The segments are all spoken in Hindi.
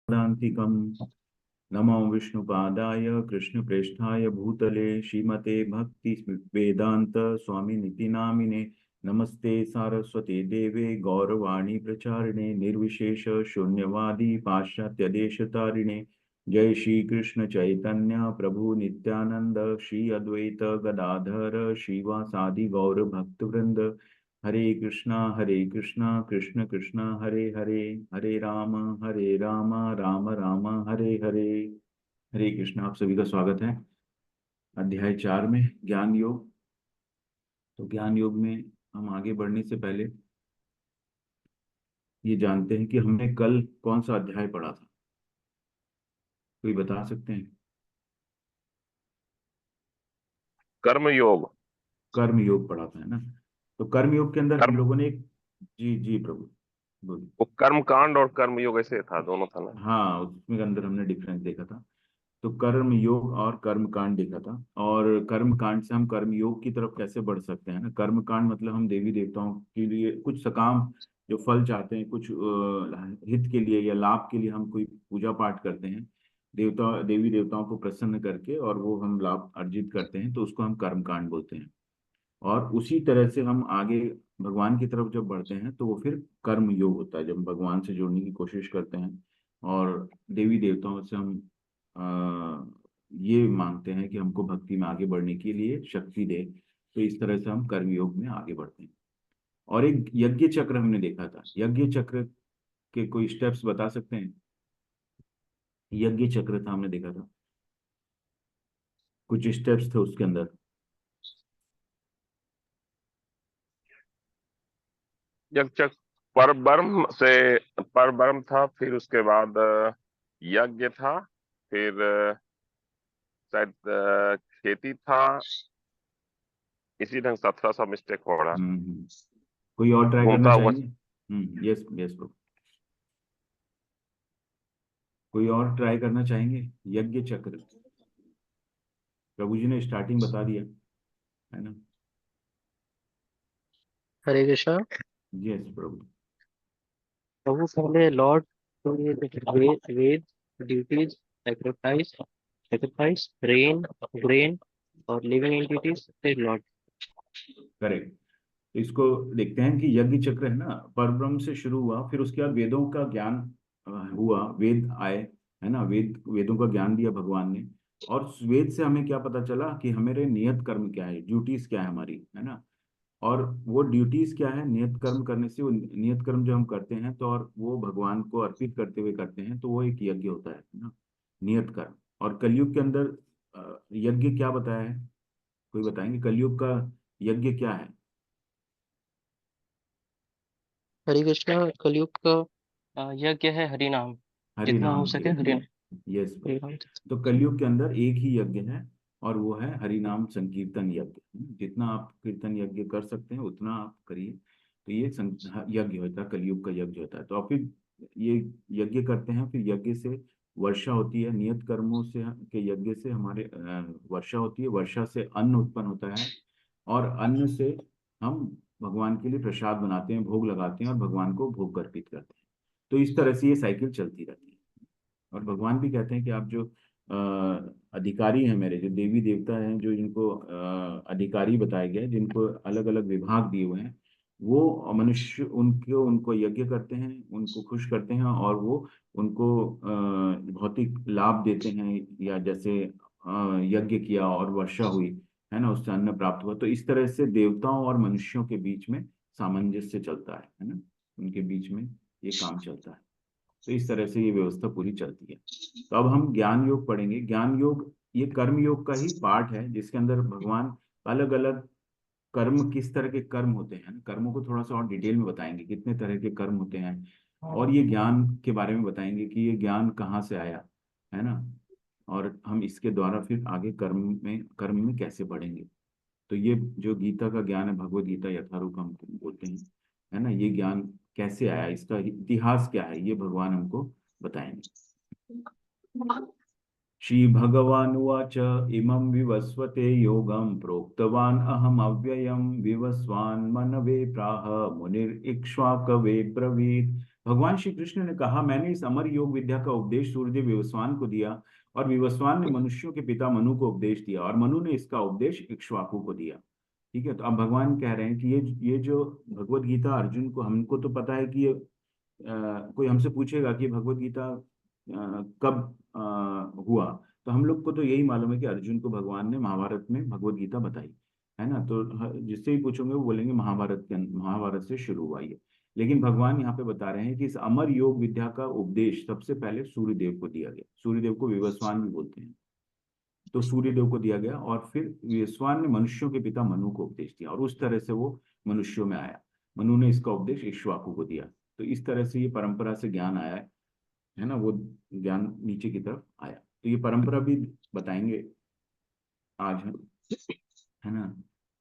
दान्तिकम् नमो विष्णुपादाय कृष्णप्रेष्ठाय भूतले श्रीमते भक्ति वेदांत स्वामिनिति नामिने नमस्ते सारस्वती देवे गौरवाणी प्रचारिणे निर्विशेष शून्यवादी पाश्चात्य देशतारिणे जय श्री कृष्ण चैतन्य प्रभु नित्यानंद श्री अद्वैत गदाधर श्रीवासादि गौर भक्तवृंद हरे कृष्णा कृष्ण कृष्ण हरे हरे हरे राम राम राम हरे हरे। हरे कृष्णा, आप सभी का स्वागत है अध्याय 4 में ज्ञान योग। तो ज्ञान योग में हम आगे बढ़ने से पहले ये जानते हैं कि हमने कल कौन सा अध्याय पढ़ा था। कोई बता सकते हैं? कर्म योग। कर्म योग पढ़ा था, है ना? तो कर्म योग के अंदर हम कर्म लोगों ने एक जी जी प्रभु बोलिए। वो कर्म कांड और कर्म योग ऐसे था, दोनों था ना। हाँ, उसमें अंदर हमने डिफरेंस देखा था। तो कर्म योग और कर्म कांड देखा था, और कर्म कांड से हम कर्म योग की तरफ कैसे बढ़ सकते हैं ना। कर्म कांड मतलब हम देवी देवताओं के लिए कुछ सकाम जो फल चाहते हैं, कुछ हित के लिए या लाभ के लिए हम कोई पूजा पाठ करते हैं देवता देवी देवताओं को प्रसन्न करके, और वो हम लाभ अर्जित करते हैं, तो उसको हम कर्म कांड बोलते हैं। और उसी तरह से हम आगे भगवान की तरफ जब बढ़ते हैं तो वो फिर कर्म योग होता है, जब हम भगवान से जुड़ने की कोशिश करते हैं और देवी देवताओं से हम ये मांगते हैं कि हमको भक्ति में आगे बढ़ने के लिए शक्ति दे। तो इस तरह से हम कर्म योग में आगे बढ़ते हैं। और एक यज्ञ चक्र हमने देखा था। यज्ञ चक्र के कोई स्टेप्स बता सकते हैं? यज्ञ चक्र था, हमने देखा था, कुछ स्टेप्स थे उसके अंदर। यज्ञ चक्र पर ब्रह्म था, फिर उसके बाद यज्ञ था, फिर शायद खेती था। इसी ढंग से थोड़ा सा मिस्टेक हो रहा, हम्म। कोई और ट्राई करना घूमता हुआ। चाहेंगे? Yes yes. कोई और ट्राई करना चाहेंगे? यज्ञ चक्र प्रभु जी ने स्टार्टिंग बता दिया, है ना? हरे कृष्णा। यस प्रभु। प्रभु पहले लॉर्ड तो ये Veda Veda duties sacrifice sacrifice rain grain और लिविंग एंटिटीज फिर लॉर्ड। करेक्ट। तो इसको देखते हैं कि यज्ञ चक्र है ना, परब्रह्म से शुरू हुआ, फिर उसके बाद वेदों का ज्ञान हुआ, वेद आए, है ना। वेदों का ज्ञान दिया भगवान ने। और उस वेद से हमें क्या पता चला कि हमारे नियत कर्म क्या है, ड्यूटीज क्या है हमारी, है ना। और वो ड्यूटीज क्या है, नियत कर्म करने से, वो नियत कर्म जो हम करते हैं तो, और वो भगवान को अर्पित करते हुए करते हैं, तो वो एक यज्ञ होता है ना, नियत कर्म। और कलयुग के अंदर यज्ञ क्या बताया है? कोई बताएंगे कलयुग का यज्ञ क्या है? हरे कृष्णा। कलयुग का यज्ञ है हरि नाम। हरि जितना हो नाम सके यज्ञ। हरि यस। हरि नाम। तो कलयुग के अंदर एक ही यज्ञ है, और वो है हरि नाम संकीर्तन यज्ञ। जितना आप कीर्तन यज्ञ कर सकते हैं उतना आप करिए। तो ये यज्ञ होता है, कलयुग का यज्ञ होता है। तो आप फिर ये यज्ञ करते हैं, फिर यज्ञ से वर्षा होती है, नियत कर्मों से के यज्ञ से हमारे वर्षा होती है, वर्षा से अन्न उत्पन्न होता है, और अन्न से हम भगवान के लिए प्रसाद बनाते हैं, भोग लगाते हैं, और भगवान को भोग अर्पित करते हैं। तो इस तरह से ये साइकिल चलती रहती है। और भगवान भी कहते हैं कि आप जो अधिकारी हैं, मेरे जो देवी देवता हैं, जो जिनको अधिकारी बताए गए, जिनको अलग अलग विभाग दिए हुए हैं, वो मनुष्य उनको उनको यज्ञ करते हैं, उनको खुश करते हैं, और वो उनको भौतिक लाभ देते हैं। या जैसे यज्ञ किया और वर्षा हुई, है ना, उससे अन्न प्राप्त हुआ। तो इस तरह से देवताओं और मनुष्यों के बीच में सामंजस्य चलता है ना, उनके बीच में ये काम चलता है। तो इस तरह से ये व्यवस्था पूरी चलती है। तो अब हम ज्ञान योग पढ़ेंगे। ज्ञान योग ये कर्म योग का ही पार्ट है, जिसके अंदर भगवान अलग अलग कर्म, किस तरह के कर्म होते हैं, कर्मों को थोड़ा सा और डिटेल में बताएंगे, कितने तरह के कर्म होते हैं। और ये ज्ञान के बारे में बताएंगे कि ये ज्ञान कहाँ से आया, है ना। और हम इसके द्वारा फिर आगे कर्म में कैसे बढ़ेंगे। तो ये जो गीता का ज्ञान है, भगवत गीता यथारूप हम बोलते हैं, है ना, ये ज्ञान कैसे आया, इसका इतिहास क्या है, ये भगवान हमको बताएंगे। श्री भगवानुवाच इमं विवस्वते योगं प्रोक्तवान अहम अव्ययम विवस्वान मनवे प्राह मुनिर्इक्ष्वाकवे ब्रवीत् भगवान श्री कृष्ण ने कहा, मैंने इस अमर योग विद्या का उपदेश सूर्यदेव विवस्वान को दिया, और विवस्वान ने मनुष्यों के पिता मनु को उपदेश दिया, और मनु ने इसका उपदेश इक्ष्वाकु को दिया। ठीक है, तो अब भगवान कह रहे हैं कि ये जो भगवत गीता अर्जुन को, हमको तो पता है कि ये कोई हमसे पूछेगा कि भगवत गीता कब हुआ, तो हम लोग को तो यही मालूम है कि अर्जुन को भगवान ने महाभारत में भगवत गीता बताई, है ना। तो जिससे ही पूछोगे वो बोलेंगे महाभारत से शुरू हुआ ये। लेकिन भगवान यहाँ पे बता रहे हैं कि इस अमर योग विद्या का उपदेश सबसे पहले सूर्यदेव को दिया गया। सूर्यदेव को विवस्वान भी बोलते हैं। तो सूर्यदेव को दिया गया, और फिर विवस्वान ने मनुष्यों के पिता मनु को उपदेश दिया, और उस तरह से वो मनुष्यों में आया। मनु ने इसका उपदेश इक्ष्वाकु को दिया। तो इस तरह से ये परंपरा से ज्ञान आया है ना, वो ज्ञान नीचे की तरफ आया। तो ये परंपरा भी बताएंगे आज हम, है ना।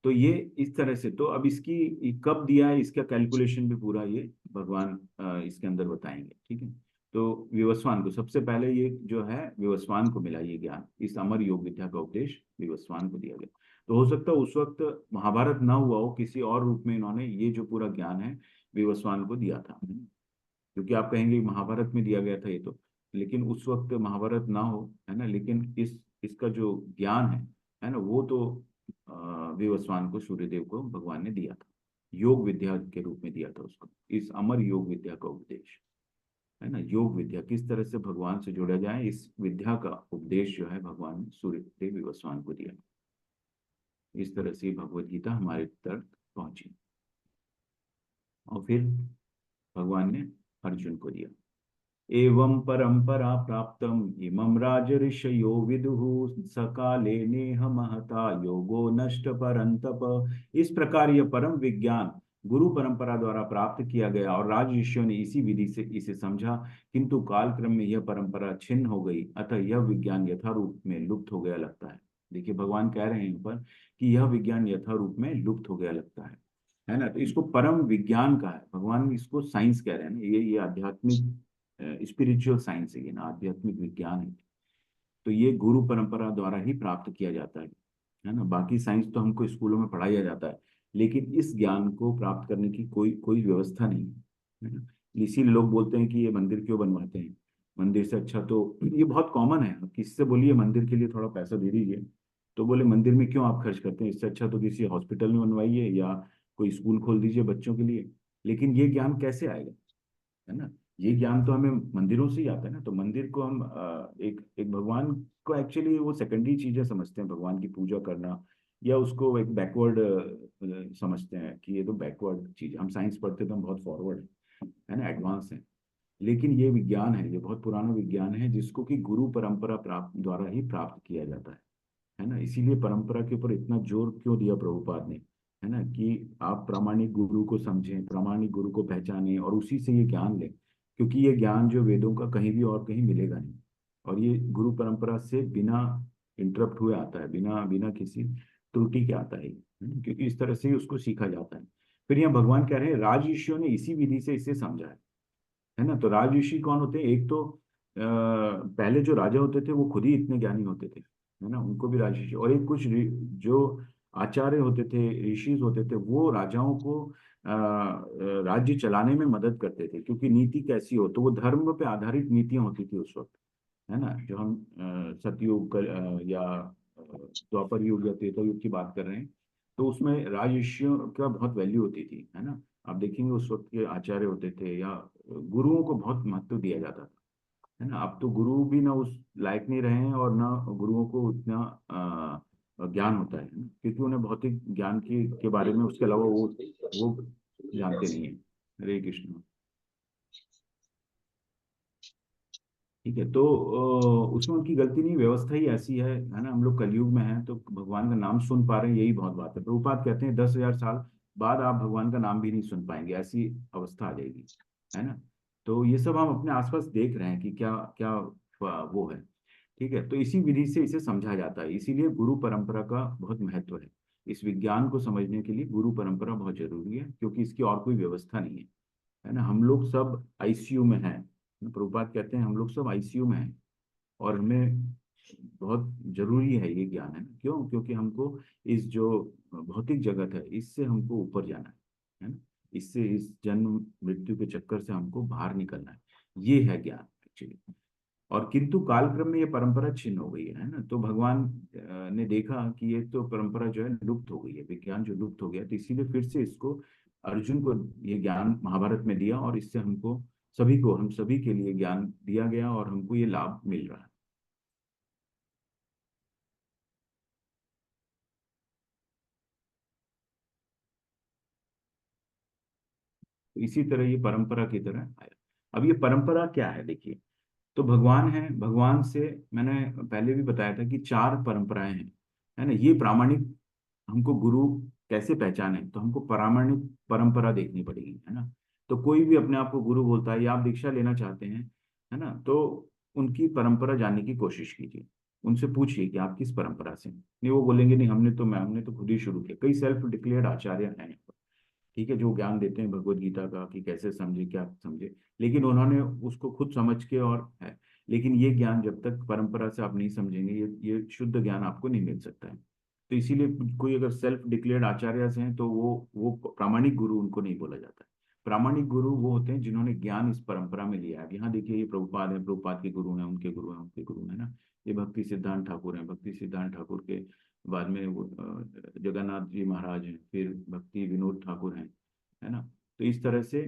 तो ये इस तरह से, तो अब इसकी कब दिया है इसका कैलकुलेशन भी पूरा ये भगवान इसके अंदर बताएंगे। ठीक है, तो विवस्वान को सबसे पहले ये जो है विवस्वान को मिला ये ज्ञान, इस अमर योग विद्या का उपदेश विवस्वान को दिया गया। तो हो सकता है उस वक्त महाभारत ना हुआ हो, किसी और रूप में इन्होंने ये जो पूरा ज्ञान है विवस्वान को दिया था। क्योंकि आप कहेंगे महाभारत में दिया गया था ये तो, लेकिन उस वक्त महाभारत ना हो, है ना, लेकिन इसका जो ज्ञान है ना, वो तो विवस्वान को, सूर्यदेव को भगवान ने दिया था, योग विद्या के रूप में दिया था उसको, इस अमर योग विद्या का उपदेश, है ना। योग विद्या किस तरह से भगवान से जोड़ा जाए, इस विद्या का उपदेश जो है भगवान ने सूर्यदेव विवस्वान को दिया। इस तरह से भगवत गीता हमारे तक पहुंची, और फिर भगवान ने अर्जुन को दिया। एवं परंपरा प्राप्तम इमं राजऋषयो विदुः सकाले नेह महता योगो नष्ट परंतप। इस प्रकार यह परम विज्ञान गुरु परंपरा द्वारा प्राप्त किया गया, और राज ऋषियों ने इसी विधि से इसे समझा, किंतु कालक्रम में यह परंपरा छिन्न हो गई, अतः यह विज्ञान यथारूप में लुप्त हो गया लगता है। देखिए भगवान कह रहे हैं यहाँ पर कि यह विज्ञान यथारूप में लुप्त हो गया लगता है ना। तो इसको परम विज्ञान का है, भगवान इसको साइंस कह रहे हैं ना, ये आध्यात्मिक स्पिरिचुअल साइंस है ये ना, आध्यात्मिक विज्ञान है। तो ये गुरु परंपरा द्वारा ही प्राप्त किया जाता है ना। बाकी साइंस तो हमको स्कूलों में पढ़ाया जाता है, लेकिन इस ज्ञान को प्राप्त करने की कोई कोई व्यवस्था नहीं है ना। इसीलिए लोग बोलते हैं कि ये मंदिर क्यों बनवाते हैं, मंदिर से अच्छा तो, ये बहुत कॉमन है, अब किसी से बोलिए मंदिर के लिए थोड़ा पैसा दे दीजिए, तो बोले मंदिर में क्यों आप खर्च करते हैं, इससे अच्छा तो किसी हॉस्पिटल में बनवाइए या कोई स्कूल खोल दीजिए बच्चों के लिए। लेकिन ये ज्ञान कैसे आएगा, है ना। ये ज्ञान तो हमें मंदिरों से ही आता है ना। तो मंदिर को हम एक एक भगवान को एक्चुअली वो सेकेंडरी चीजें समझते हैं, भगवान की पूजा करना, या उसको एक बैकवर्ड समझते हैं कि ये तो बैकवर्ड चीज, हम साइंस पढ़ते तो हम बहुत फॉरवर्ड है ना, एडवांस है। लेकिन ये विज्ञान है, ये बहुत पुराना विज्ञान है, जिसको कि गुरु परंपरा प्राप्त द्वारा ही प्राप्त किया जाता है ना। इसीलिए परंपरा के ऊपर इतना जोर क्यों दिया प्रभुपाद ने, है ना, कि आप प्रामाणिक गुरु को समझें, प्रामाणिक गुरु को पहचानें, और उसी से ये ज्ञान लें, क्योंकि ये ज्ञान जो वेदों का कहीं भी और कहीं मिलेगा नहीं, और ये गुरु परंपरा से बिना इंटरप्ट हुए आता है, बिना बिना किसी त्रुटि के आता है, क्योंकि इस तरह से ही उसको सीखा जाता है। फिर यहाँ भगवान कह रहे हैं राज ऋषियों ने इसी विधि से इसे समझा है ना। तो राज ऋषि कौन होते हैं, एक तो पहले जो राजा होते थे वो खुद ही इतने ज्ञानी होते थे, है ना, उनको भी राज ऋषि, और एक कुछ जो आचार्य होते थे, ऋषि होते थे, वो राजाओं को राज्य चलाने में मदद करते थे, क्योंकि नीति कैसी हो, तो वो धर्म पे आधारित नीतियां होती थी उस वक्त, है ना। जो हम सतयुग या द्वापर युग या त्रेता युग की बात कर रहे हैं, तो उसमें राजऋषियों का बहुत वैल्यू होती थी, है ना। आप देखेंगे उस वक्त के आचार्य होते थे, या गुरुओं को बहुत महत्व दिया जाता था, है ना। अब तो गुरु भी ना उस लायक नहीं रहे हैं, और ना गुरुओं को उतना ज्ञान होता है ना, क्योंकि उन्हें भौतिक ज्ञान के बारे में उसके अलावा वो जानते नहीं है। हरे कृष्ण। ठीक है, तो उसमें उनकी गलती नहीं, व्यवस्था ही ऐसी है ना। हम लोग कलयुग में हैं, तो भगवान का नाम सुन पा रहे हैं, यही बहुत बात है। प्रभुपाद कहते हैं 10,000 साल बाद आप भगवान का नाम भी नहीं सुन पाएंगे, ऐसी अवस्था आ जाएगी, है ना। तो ये सब हम अपने आसपास देख रहे हैं कि क्या क्या वो है। ठीक है, तो इसी विधि से इसे समझा जाता है, इसीलिए गुरु परंपरा का बहुत महत्व है। इस विज्ञान को समझने के लिए गुरु परंपरा बहुत जरूरी है, क्योंकि इसकी और कोई व्यवस्था नहीं है ना। हम लोग सब आईसीयू में हैं, प्रभुपाद कहते हैं हम लोग सब आईसीयू में हैं, और हमें बहुत जरूरी है ये ज्ञान, है ना। क्यों, क्योंकि हमको इस जो भौतिक जगत है इससे हमको ऊपर जाना है ना। इससे, इस जन्म मृत्यु के चक्कर से हमको बाहर निकलना है। ये है ज्ञान एक्चुअली। और किंतु कालक्रम में ये परंपरा छिन्न हो गई है ना। तो भगवान ने देखा कि ये तो परंपरा जो है लुप्त हो गई है, विज्ञान जो लुप्त हो गया, तो इसीलिए फिर से इसको अर्जुन को ये ज्ञान महाभारत में दिया, और इससे हमको सभी को, हम सभी के लिए ज्ञान दिया गया और हमको ये लाभ मिल रहा है। तो इसी तरह ये परंपरा की तरह आया। अब ये परंपरा क्या है देखिए, तो भगवान है, भगवान से मैंने पहले भी बताया था कि चार परंपराएं हैं, है ना। ये प्रामाणिक, हमको गुरु कैसे पहचाने, तो हमको प्रामाणिक परंपरा देखनी पड़ेगी, है ना। तो कोई भी अपने आप को गुरु बोलता है या आप दीक्षा लेना चाहते हैं, है ना, तो उनकी परंपरा जानने की कोशिश कीजिए। उनसे पूछिए कि आप किस परंपरा से हैं। नहीं, वो बोलेंगे नहीं, हमने तो खुद ही शुरू किया। कई सेल्फ डिक्लेयर्ड आचार्य हैं, ठीक है, जो ज्ञान देते हैं भगवत गीता का कि कैसे समझे, क्या समझे, लेकिन उन्होंने उसको खुद समझ के और है। लेकिन ये ज्ञान जब तक परंपरा से आप नहीं समझेंगे, ये शुद्ध ज्ञान आपको नहीं मिल सकता है। तो इसीलिए कोई अगर सेल्फ डिक्लेयर्ड आचार्य हैं तो वो प्रामाणिक गुरु उनको नहीं बोला जाता है। प्रामाणिक गुरु वो होते हैं जिन्होंने ज्ञान इस परंपरा में लिया है। अब यहाँ देखिए, ये प्रभुपाद है, प्रभुपाद के गुरु हैं, उनके गुरु हैं, उनके गुरु हैं ना। ये भक्ति सिद्धांत ठाकुर हैं, भक्ति सिद्धांत ठाकुर के बाद में वो जगन्नाथ जी महाराज हैं, फिर भक्ति विनोद ठाकुर हैं, है ना। तो इस तरह से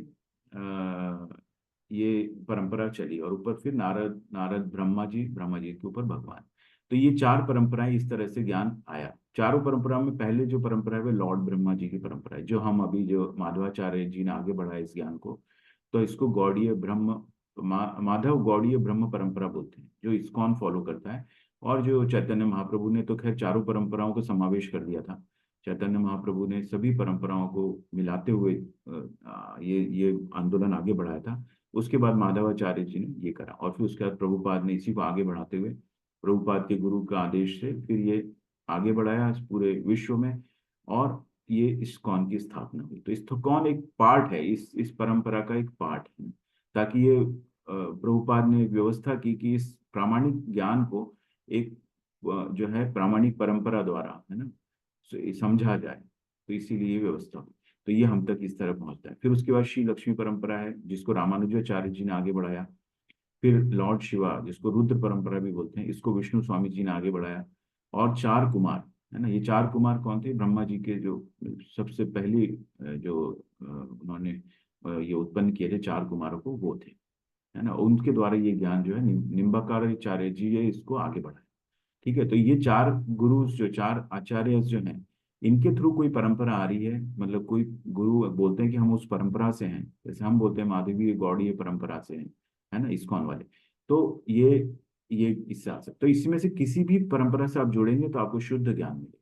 ये परंपरा चली, और ऊपर फिर नारद नारद ब्रह्मा जी के ऊपर भगवान। तो ये चार परंपराएं, इस तरह से ज्ञान आया। चारों परंपरा में पहले जो परंपरा है वो लॉर्ड ब्रह्मा जी की परंपरा है, जो हम अभी, जो माधवाचार्य जी ने आगे बढ़ाया इस ज्ञान को, तो इसको गौड़ीय ब्रह्म, माधव गौड़ीय ब्रह्म परंपरा बोलते हैं, जो इस्कॉन फॉलो करता है। और जो चैतन्य महाप्रभु ने तो खैर चारों परंपराओं को समावेश कर दिया था। चैतन्य महाप्रभु ने सभी परंपराओं को मिलाते हुए ये आंदोलन आगे बढ़ाया था। उसके बाद माधवाचार्य जी ने ये करा, और फिर उसके बाद प्रभुपाद ने इसी को आगे बढ़ाते हुए, प्रभुपाद के गुरु का आदेश से फिर ये आगे बढ़ाया इस पूरे विश्व में, और ये इस्कॉन की स्थापना हुई। तो इस्कॉन एक पार्ट है, इस परंपरा का एक पार्ट है, ताकि ये प्रभुपाद ने व्यवस्था की कि इस प्रामाणिक ज्ञान को एक जो है प्रामाणिक परंपरा द्वारा, है ना, समझा जाए। तो इसीलिए ये व्यवस्था हुई। तो ये हम तक इस तरह पहुंचता है। फिर उसके बाद श्री लक्ष्मी परंपरा है, जिसको रामानुजाचार्य जी ने आगे बढ़ाया। फिर लॉर्ड शिवा, जिसको रुद्र परंपरा भी बोलते हैं, इसको विष्णु स्वामी जी ने आगे बढ़ाया। और चार कुमार, है ना। ये चार कुमार कौन थे? ब्रह्मा जी के जो सबसे पहले जो उन्होंने ये उत्पन्न किए थे चार कुमारों को, वो थे, है ना। उनके द्वारा ये ज्ञान जो है निम्बाकाराचार्य जी, ये इसको आगे बढ़ाया। ठीक है। तो ये चार गुरु, जो चार आचार्य जो हैं, इनके थ्रू कोई परंपरा आ रही है, मतलब कोई गुरु बोलते हैं कि हम उस परंपरा से हैं, जैसे हम बोलते हैं माधवीय गौड़ीय परंपरा से हैं, है ना, इस्कॉन वाले। तो ये इससे आ सकते, तो इसमें से किसी भी परंपरा से आप जुड़ेंगे तो आपको शुद्ध ज्ञान मिलेगा।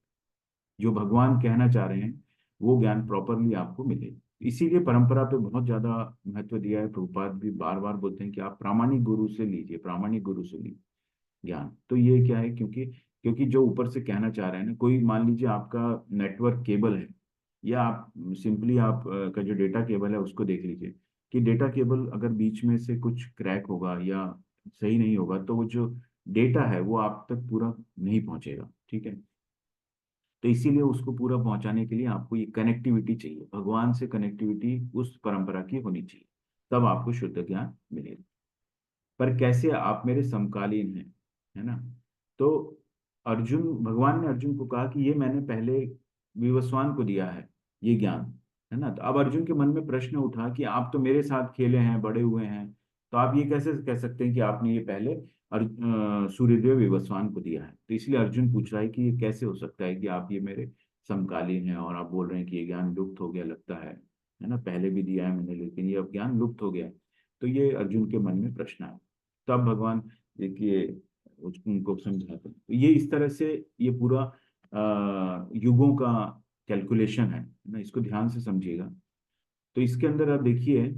जो भगवान कहना चाह रहे हैं वो ज्ञान प्रॉपरली आपको मिलेगा। इसीलिए परंपरा पे बहुत ज्यादा महत्व दिया है। प्रभुपाद भी बार बार बोलते हैं कि आप प्रामाणिक गुरु से लीजिए, प्रामाणिक गुरु से लीजिए ज्ञान। तो ये क्या है, क्योंकि क्योंकि जो ऊपर से कहना चाह रहे हैं ना, कोई मान लीजिए आपका नेटवर्क केबल है, या आप सिंपली आप का जो डेटा केबल है उसको देख लीजिए, कि डेटा केबल अगर बीच में से कुछ क्रैक होगा या सही नहीं होगा, तो वो जो डेटा है वो आप तक पूरा नहीं पहुंचेगा, ठीक है। तो इसीलिए उसको पूरा पहुंचाने के लिए आपको ये कनेक्टिविटी चाहिए, भगवान से कनेक्टिविटी उस परंपरा की होनी चाहिए, तब आपको शुद्ध ज्ञान मिलेगा। पर कैसे? आप मेरे समकालीन हैं, है ना। तो अर्जुन, भगवान ने अर्जुन को कहा कि ये मैंने पहले विवस्वान को दिया है ये ज्ञान, है ना। तो अब अर्जुन के मन में प्रश्न उठा कि आप तो मेरे साथ खेले हैं, बड़े हुए हैं, तो आप ये कैसे कह सकते हैं कि आपने ये पहले सूर्यदेव विवस्वान को दिया है? तो इसलिए अर्जुन पूछ रहा है कि ये कैसे हो सकता है कि आप ये मेरे समकालीन हैं और आप बोल रहे हैं कि ये ज्ञान लुप्त हो गया, लगता है ना, पहले भी दिया है मैंने, लेकिन ये अब ज्ञान लुप्त हो गया है। तो ये अर्जुन के मन में प्रश्न आया। तब भगवान, देखिए, उनको समझाते हैं। तो ये इस तरह से ये पूरा युगों का कैलकुलेशन है ना, इसको ध्यान से समझिएगा। तो इसके अंदर आप देखिए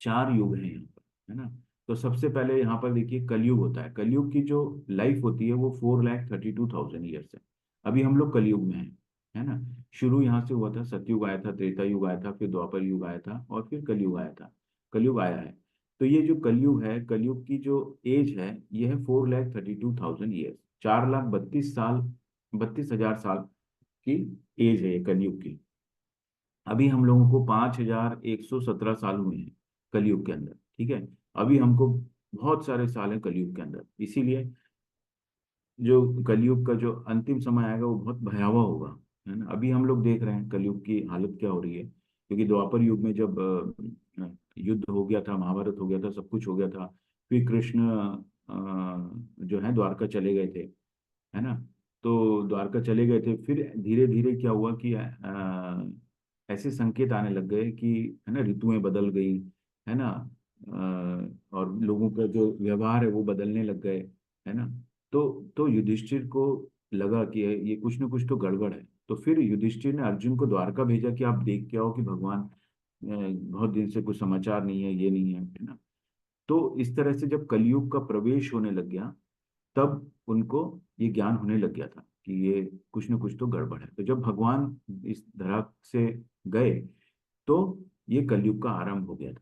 चार युग हैं यहाँ पर, है ना। तो सबसे पहले यहाँ पर देखिए कलयुग होता है। कलयुग की जो लाइफ होती है वो 4,32,000 ईयर्स है। अभी हम लोग कलयुग में हैं, है ना। शुरू यहाँ से हुआ था, सतयुग आया था, त्रेता युग आया था, फिर द्वापर युग आया था, और फिर कलयुग आया था, कलयुग आया है। तो ये जो कलयुग है, कलयुग की जो एज है ये है 4,32,000 ईयर्स, 4,32,000 साल, 32,000 साल की एज है ये कलयुग की। अभी हम लोगों को 5117 साल हुए हैं कलयुग के अंदर, ठीक है। अभी हमको बहुत सारे साल हैं कलयुग के अंदर, इसीलिए जो कलयुग का जो अंतिम समय आएगा वो बहुत भयावह होगा, है ना। अभी हम लोग देख रहे हैं कलयुग की हालत क्या हो रही है, क्योंकि द्वापर युग में जब युद्ध हो गया था, महाभारत हो गया था, सब कुछ हो गया था, फिर कृष्ण जो है द्वारका चले गए थे, है ना। तो द्वारका चले गए थे, फिर धीरे धीरे क्या हुआ कि ऐसे संकेत आने लग गए कि, है ना, ऋतुएं बदल गई, है ना। और लोगों का जो व्यवहार है वो बदलने लग गए, है ना। तो युधिष्ठिर को लगा कि ये कुछ ना कुछ तो गड़बड़ है। तो फिर युधिष्ठिर ने अर्जुन को द्वारका भेजा कि आप देख के आओ कि भगवान बहुत दिन से कुछ समाचार नहीं है, ये नहीं है ना। तो इस तरह से जब कलयुग का प्रवेश होने लग गया, तब उनको ये ज्ञान होने लग गया था कि ये कुछ ना कुछ तो गड़बड़ है। तो जब भगवान इस धरा से गए, तो ये कलयुग का आरंभ हो गया था,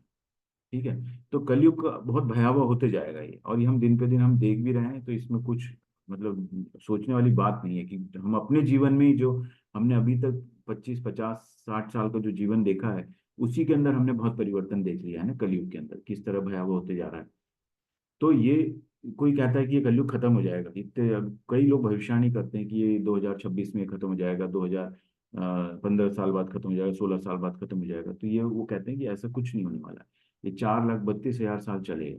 ठीक है। तो कलयुग का बहुत भयावह होते जाएगा ये, और ये हम दिन पे दिन हम देख भी रहे हैं। तो इसमें कुछ मतलब सोचने वाली बात नहीं है कि हम अपने जीवन में ही जो हमने अभी तक 25 50 60 साल का जो जीवन देखा है, उसी के अंदर हमने बहुत परिवर्तन देख लिया है ना, कलयुग के अंदर किस तरह भयावह होते जा रहा है। तो ये कोई कहता है कि ये कलयुग खत्म हो जाएगा, इतने अब कई लोग भविष्यवाणी करते हैं कि ये 2026 में खत्म हो जाएगा, 2015 साल बाद खत्म हो जाएगा, 16 साल बाद खत्म हो जाएगा। तो ये वो कहते हैं कि ऐसा कुछ नहीं होने वाला है, ये 4,32,000 साल चलेगा,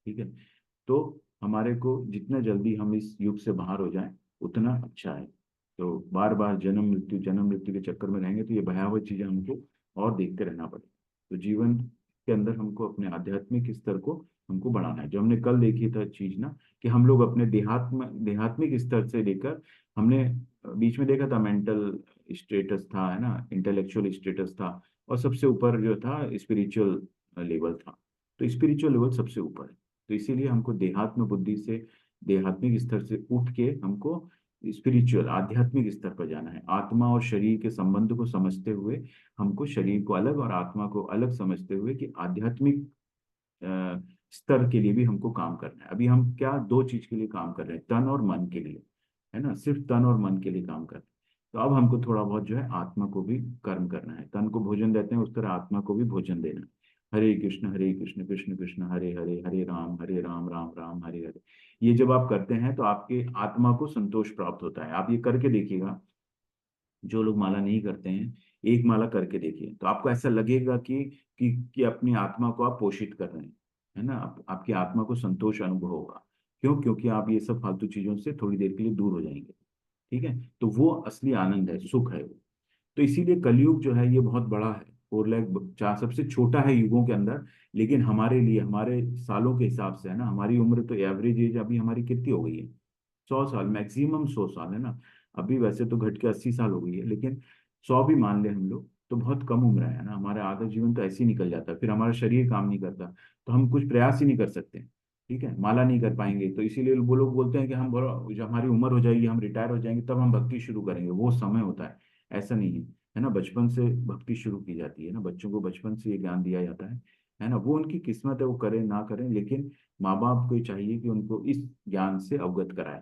ठीक है। तो हमारे को जितना जल्दी हम इस युग से बाहर हो जाएं उतना अच्छा है। तो बार बार जन्म मृत्यु के चक्कर में रहेंगे तो ये भयावह चीजें हमको और देखते रहना पड़ेगा। तो जीवन के अंदर हमको अपने आध्यात्मिक स्तर को हमको बढ़ाना है। जो हमने कल देखी था चीज ना, कि हम लोग अपने देहात्मिक स्तर से लेकर, हमने बीच में देखा था मेंटल स्टेटस था, है ना, इंटेलेक्चुअल स्टेटस था, और सबसे ऊपर जो था स्पिरिचुअल लेवल था। तो स्पिरिचुअल लेवल सबसे ऊपर है। तो इसीलिए हमको देहात्म बुद्धि से, देहात्मिक स्तर से उठ के हमको स्पिरिचुअल आध्यात्मिक स्तर पर जाना है। आत्मा और शरीर के संबंध को समझते हुए हमको शरीर को अलग और आत्मा को अलग समझते हुए कि आध्यात्मिक अ, स्तर के लिए भी हमको काम करना है। अभी हम क्या दो चीज के लिए काम कर रहे हैं, तन और मन के लिए, है ना, सिर्फ तन और मन के लिए काम कर रहे हैं। तो अब हमको थोड़ा बहुत जो है आत्मा को भी कर्म करना है। तन को भोजन देते हैं उस तरह आत्मा को भी भोजन देना है। हरे कृष्ण कृष्ण कृष्ण हरे हरे, हरे राम राम राम हरे हरे। ये जब आप करते हैं तो आपके आत्मा को संतोष प्राप्त होता है। आप ये करके देखिएगा, जो लोग माला नहीं करते हैं, एक माला करके देखिए तो आपको ऐसा लगेगा कि अपनी आत्मा को आप पोषित कर रहे हैं, है ना। आपकी आत्मा को संतोष अनुभव होगा। क्यों? क्योंकि आप ये सब फालतू चीजों से थोड़ी देर के लिए दूर हो जाएंगे, ठीक है। तो वो असली आनंद है, सुख है वो। तो इसीलिए कलयुग जो है ये बहुत बड़ा है, 4 लाख 4 सबसे छोटा है युगों के अंदर। लेकिन हमारे लिए, हमारे सालों के हिसाब से, है ना, हमारी उम्र तो एवरेज एज अभी हमारी कितनी हो गई है, 100 साल, मैक्सिमम 100 साल, है ना। अभी वैसे तो घट के 80 साल हो गई है, लेकिन 100 भी मान ले हम लोग तो बहुत कम उम्र है ना। हमारा आधा जीवन तो ऐसे ही निकल जाता है, फिर हमारा शरीर काम नहीं करता, तो हम कुछ प्रयास ही नहीं कर सकते, ठीक है, माला नहीं कर पाएंगे। तो इसीलिए वो लोग बोलते हैं कि हम जब हमारी उम्र हो जाएगी, हम रिटायर हो जाएंगे, तब हम भक्ति शुरू करेंगे। वो समय होता है, ऐसा नहीं है ना। बचपन से भक्ति शुरू की जाती है ना, बच्चों को बचपन से ये ज्ञान दिया जाता है ना। वो उनकी किस्मत है, वो करें ना करें, लेकिन माँ बाप को ये चाहिए कि उनको इस ज्ञान से अवगत कराए,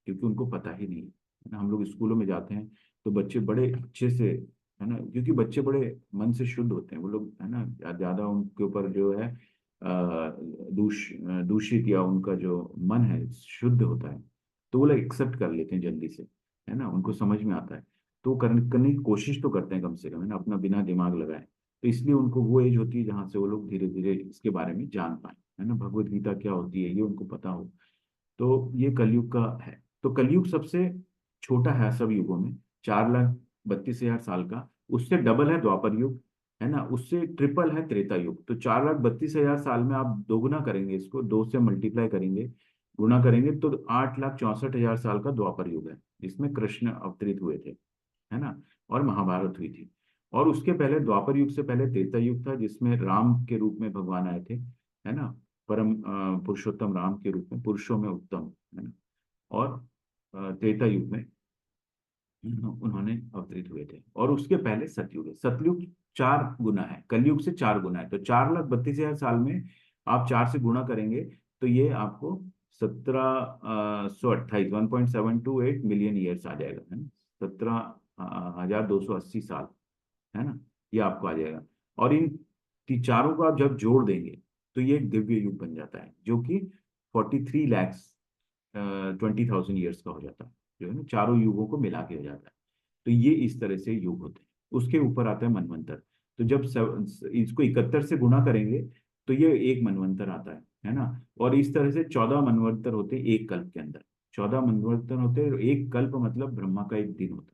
क्योंकि उनको पता ही नहीं है ना। हम लोग स्कूलों में जाते हैं तो बच्चे बड़े अच्छे से, है ना, क्योंकि बच्चे बड़े मन से शुद्ध होते हैं वो लोग, है ना। ज्यादा उनके ऊपर जो है दूषित या उनका जो मन है शुद्ध होता है, तो वो लोग एक्सेप्ट कर लेते हैं जल्दी से, है ना, उनको समझ में आता है। तो करने की कोशिश तो करते हैं कम से कम, है ना, अपना बिना दिमाग लगाए। तो इसलिए उनको वो एज होती है जहाँ से वो लोग धीरे धीरे इसके बारे में जान पाए, है ना, भगवत गीता क्या होती है ये उनको पता हो। तो ये कलयुग का है। तो कलयुग सबसे छोटा है सब युगों में, 4,32,000 साल का। उससे डबल है द्वापर युग, है ना, उससे ट्रिपल है त्रेता युग। तो 4,32,000 साल में आप दोगुना करेंगे, इसको 2 से मल्टीप्लाई करेंगे, गुना करेंगे, तो 8,64,000 साल का द्वापर युग है, जिसमें कृष्ण अवतरित हुए थे, है ना, और महाभारत हुई थी। और उसके पहले द्वापर युग से पहले त्रेता युग था, जिसमें राम के रूप में भगवान आए थे, है ना, परम पुरुषोत्तम राम के रूप में, पुरुषों में उत्तम, है ना। और त्रेता युग में उन्होंने अवतरित हुए थे। और उसके पहले सतयुग है। सतयुग 4 गुना है, कलयुग से 4 गुना है। तो 4,32,000 साल में आप 4 से गुणा करेंगे तो ये आपको 1728 1.728 मिलियन ईयर्स आ जाएगा, है ना, 17,280 साल, है ना। ये आपको आ जाएगा। और इन चारों को आप जब जोड़ देंगे तो ये एक दिव्य युग बन जाता है, जो कि 43,20,000 ईयर्स का हो जाता है, जो है ना, चारों युगों को मिला के हो जाता है। तो ये इस तरह से युग होते हैं। उसके ऊपर आता है मनवंतर। तो जब इसको 71 से गुणा करेंगे तो ये एक मनवंतर आता है ना। और इस तरह से 14 मनवंतर होते हैं एक कल्प के अंदर। 14 मनवंतर होते हैं, और एक कल्प मतलब ब्रह्मा का एक दिन होता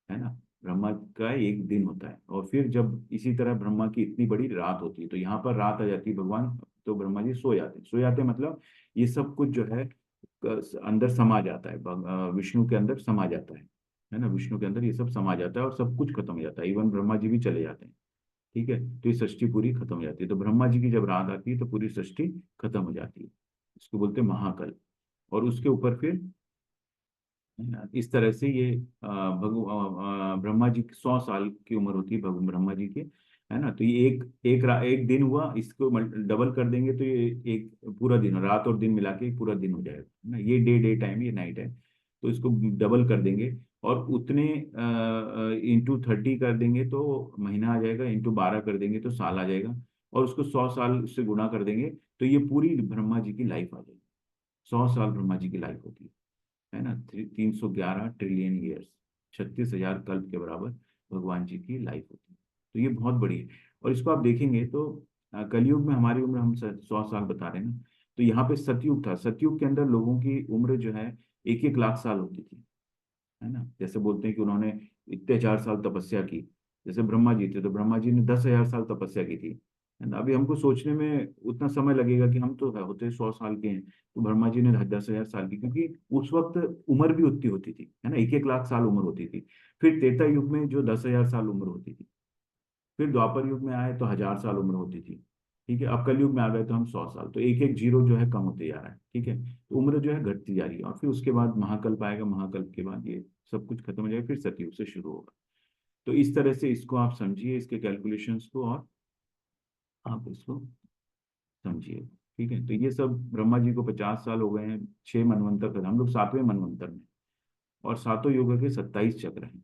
है ना। ब्रह्मा का एक दिन होता है, और फिर जब इसी तरह ब्रह्मा की इतनी बड़ी रात होती है, तो यहाँ पर रात आ जाती है भगवान, तो ब्रह्मा जी सो जाते हैं। सो जाते हैं मतलब ये सब कुछ जो है अंदर समा जाता है, विष्णु के अंदर समा जाता है ना। विष्णु के अंदर ये सब समा जाता है और सब कुछ खत्म हो जाता है, इवन ब्रह्मा जी भी चले जाते हैं। ठीक है, तो ये सृष्टि पूरी खत्म हो जाती है। तो ब्रह्मा जी की जब रात आती है तो पूरी सृष्टि खत्म हो जाती है। इसको बोलते हैं महाकल्प। और उसके ऊपर फिर इस तरह से ये ब्रह्मा जी की 100 साल की उम्र होती है ब्रह्मा जी की, है ना। तो ये एक दिन हुआ, इसको डबल कर देंगे तो ये एक पूरा दिन, रात और दिन मिला के एक पूरा दिन हो जाएगा, है ना। ये डे टाइम, ये नाइट है। तो इसको डबल कर देंगे और उतने इंटू 30 कर देंगे तो महीना आ जाएगा, इंटू 12 कर देंगे तो साल आ जाएगा, और उसको 100 साल से गुणा कर देंगे तो ये पूरी ब्रह्मा जी की लाइफ आ जाएगी। 100 साल ब्रह्मा जी की लाइफ होती है ना। 311 ट्रिलियन ईयर्स, 36,000 कल्प के बराबर भगवान जी की लाइफ होती है। तो ये बहुत बड़ी है। और इसको आप देखेंगे तो कलयुग में हमारी उम्र हम 100 साल बता रहे हैं ना। तो यहाँ पे सतयुग था। सतयुग के अंदर लोगों की उम्र जो है 1-1 लाख साल होती थी, है ना। जैसे बोलते हैं कि उन्होंने इतने 4 साल तपस्या की। जैसे ब्रह्मा जी थे तो ब्रह्मा जी ने 10,000 साल तपस्या की थी, है ना। अभी हमको सोचने में उतना समय लगेगा कि हम तो होते 100 साल के हैं, तो ब्रह्मा जी ने 10,000 साल की, क्योंकि उस वक्त उम्र भी उतनी होती थी, है ना। 1-1 लाख साल उम्र होती थी। फिर त्रेता युग में जो 10,000 साल उम्र होती थी। फिर द्वापर युग में आए तो 1,000 साल उम्र होती थी। ठीक है, अब कलयुग में आ गए तो हम 100 साल, तो एक एक जीरो जो है कम होते जा रहा है। ठीक है, तो उम्र जो है घटती जा रही है। और फिर उसके बाद महाकल्प आएगा, महाकल्प के बाद ये सब कुछ खत्म हो जाएगा, फिर सतयुग से शुरू होगा। तो इस तरह से इसको आप समझिए, इसके कैलकुलेशंस को, और आप इसको समझिए। ठीक है, तो ये सब ब्रह्मा जी को 50 साल हो गए हैं, 6 मनवंतर कर, हम लोग 7वें मनवंतर में। और सातों युगों के 27 चक्र हैं।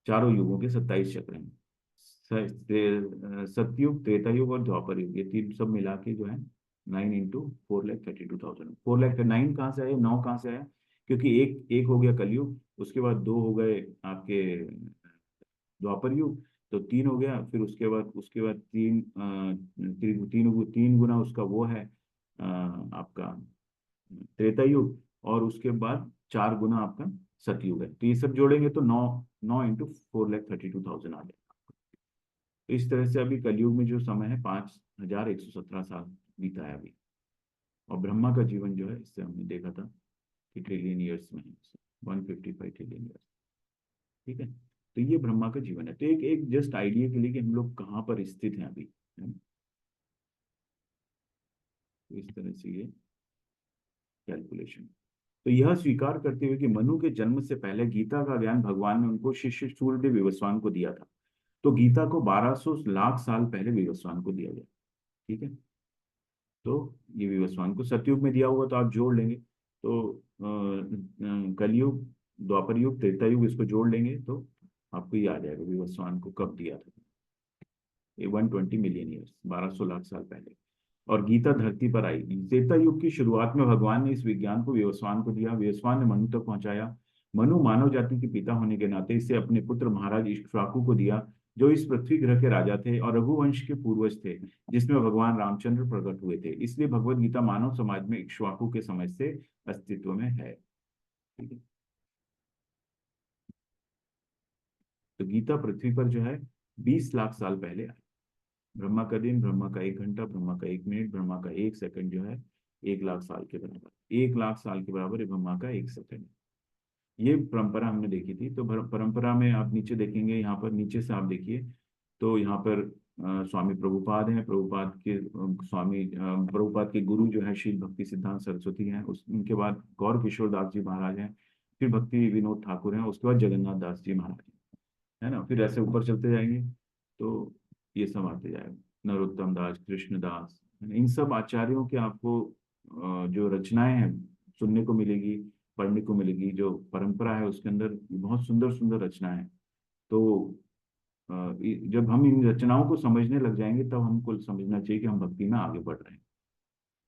चारों युगों के 27 चक्र हैं। सतयुग, त्रेता युग और द्वापर युग, ये तीन सब मिला के जो है 9 × 4,32,000। 4,09 कहाँ से आया, 9 कहाँ से आया, क्योंकि एक एक हो गया कलयुग, उसके बाद दो हो गए आपके द्वापर युग, तो 3 हो गया। फिर उसके बाद तीन गुना उसका वो है आपका त्रेता युग, और उसके बाद 4 गुना आपका सतयुग है। तो ये सब जोड़ेंगे तो 9 9 × 4,32,000 आ जाएगा। तो इस तरह से अभी कलयुग में जो समय है 5,117 साल बीता है अभी। और ब्रह्मा का जीवन जो है, इससे हमने देखा था कि ट्रिलियन ईयर्स में है, 155 ट्रिलियन ईयर्स। ठीक है, तो ये ब्रह्मा का जीवन है। तो एक एक जस्ट आइडिया के लिए कि हम लोग कहाँ पर स्थित हैं अभी, है ना? तो इस तरह से ये कैलकुलेशन। तो यह स्वीकार करते हुए कि मनु के जन्म से पहले गीता का ज्ञान भगवान ने उनको शिष्य सूर्यदेव विवस्वान को दिया था। तो गीता को 1200 लाख साल पहले विवस्वान को दिया गया। ठीक है, तो ये विवस्वान को सतयुग में दिया होगा तो आप जोड़ लेंगे तो कलयुग, द्वापर युग, त्रेता युग, इसको जोड़ लेंगे तो आपको ये आ जाएगा विवस्वान को कब दिया था। ये 120 मिलियन ईयर्स, 1200 लाख साल पहले। और गीता धरती पर आई। त्रेता युग की शुरुआत में भगवान ने इस विज्ञान को विवस्वान को दिया। विवस्वान ने मनु तक पहुंचाया। मनु मानव जाति के पिता होने के नाते इसे अपने पुत्र महाराज इक्ष्वाकु को दिया, जो इस पृथ्वी ग्रह के राजा थे और रघुवंश के पूर्वज थे, जिसमें भगवान रामचंद्र प्रकट हुए थे। इसलिए भगवत गीता मानव समाज में इक्ष्वाकु के समय से अस्तित्व में है। ठीक है, तो गीता पृथ्वी पर जो है 20 लाख साल पहले आई। ब्रह्मा का दिन, ब्रह्मा का 1 घंटा, ब्रह्मा का 1 मिनट, ब्रह्मा का 1 सेकंड जो है 1 लाख साल के बराबर। 1 लाख साल के बराबर है ब्रह्मा का 1 सेकंड। ये परंपरा हमने देखी थी। तो परंपरा में आप नीचे देखेंगे, यहाँ पर नीचे से आप देखिए तो यहाँ पर स्वामी प्रभुपाद हैं। प्रभुपाद के गुरु जो है शील भक्ति सिद्धांत सरस्वती हैं। उनके बाद गौर किशोर दास जी महाराज हैं। फिर भक्ति विनोद ठाकुर हैं। उसके बाद जगन्नाथ दास जी महाराज हैं, है ना। फिर ऐसे ऊपर चलते जाएंगे तो ये सब आते जाएगा, नरोत्तम दास, कृष्णदास, है ना। इन सब आचार्यों के आपको जो रचनाएं हैं सुनने को मिलेगी, पढ़ने को मिलेगी। जो परंपरा है उसके अंदर बहुत सुंदर सुंदर रचनाएं हैं। तो जब हम इन रचनाओं को समझने लग जाएंगे तब हमको समझना चाहिए कि हम भक्ति में आगे बढ़ रहे हैं,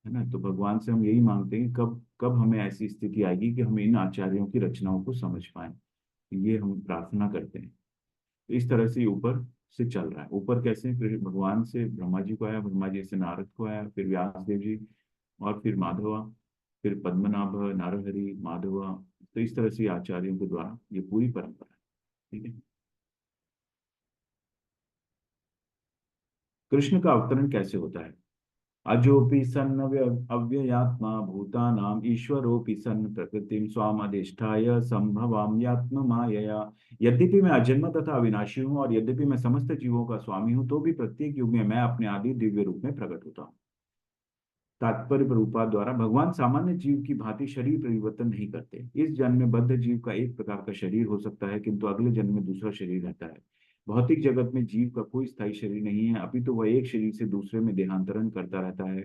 है ना। तो भगवान से हम यही मांगते हैं कि कब कब हमें ऐसी स्थिति आएगी कि हम इन आचार्यों की रचनाओं को समझ पाएं। ये हम प्रार्थना करते हैं। तो इस तरह से ये ऊपर से चल रहा है। ऊपर कैसे, फिर भगवान से ब्रह्मा जी को आया, ब्रह्मा जी से नारद को आया, फिर व्यास देव जी, और फिर माधवा, फिर पद्मनाभ, नारहरि, माधवा। तो इस तरह से आचार्यों के द्वारा ये पूरी परंपरा है। ठीक है। कृष्ण का अवतरण कैसे होता है? अजोपि सन् अव्ययात्मा भूतानाम ईश्वरोपि सन् प्रकृतिम स्वामधिष्ठाय संभवाम्यात्म मायया। यद्यपि मैं अजन्म तथा अविनाशी हूँ और यद्यपि मैं समस्त जीवों का स्वामी हूँ, तो भी प्रत्येक युग में मैं अपने आदि दिव्य रूप में प्रकट होता हूँ। तात्पर्य रूपा द्वारा भगवान सामान्य जीव की भांति शरीर परिवर्तन नहीं करते। इस जन्म में बद्ध जीव का एक प्रकार का शरीर हो सकता है, किंतु अगले जन्म में दूसरा शरीर रहता है। भौतिक जगत में जीव का कोई स्थायी शरीर नहीं है, अभी तो वह एक शरीर से दूसरे में देहांतरण करता रहता है।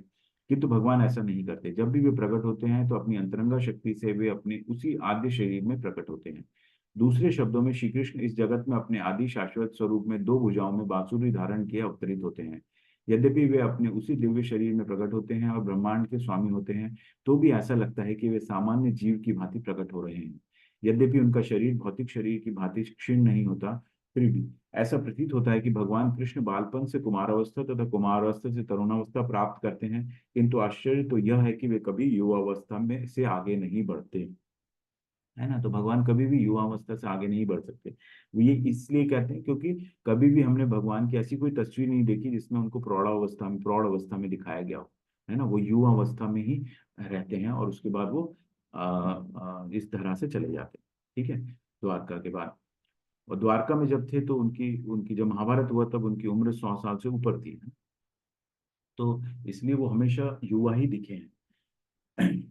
किंतु भगवान ऐसा नहीं करते। जब भी वे प्रकट होते हैं तो अपनी अंतरंगा शक्ति से वे अपने उसी आद्य शरीर में प्रकट होते हैं। दूसरे शब्दों में श्री कृष्ण इस जगत में अपने आदि शाश्वत स्वरूप में दो भुजाओं में बांसुरी धारण किए अवतरित होते हैं। यद्यपि वे अपने उसी दिव्य शरीर में प्रकट होते हैं और ब्रह्मांड के स्वामी होते हैं, तो भी ऐसा लगता है कि वे सामान्य जीव की भांति प्रकट हो रहे हैं। यद्यपि उनका शरीर भौतिक शरीर की भांति क्षीण नहीं होता, फिर भी ऐसा प्रतीत होता है कि भगवान कृष्ण बालपन से कुमारावस्था तथा कुमारावस्था से तरुणावस्था प्राप्त करते हैं। किंतु आश्चर्य तो यह है कि वे कभी युवावस्था में से आगे नहीं बढ़ते, है ना। तो भगवान कभी भी युवा अवस्था से आगे नहीं बढ़ सकते। वो ये इसलिए कहते हैं क्योंकि कभी भी हमने भगवान की ऐसी कोई तस्वीर नहीं देखी जिसमें उनको प्रौढ़ अवस्था में दिखाया गया हो, है ना। वो युवा अवस्था में ही रहते हैं और उसके बाद वो इस तरह से चले जाते हैं। ठीक है। द्वारका के बाद, और द्वारका में जब थे तो उनकी उनकी जब महाभारत हुआ तब उनकी उम्र 100 साल से ऊपर थी। तो इसलिए वो हमेशा युवा ही दिखे हैं।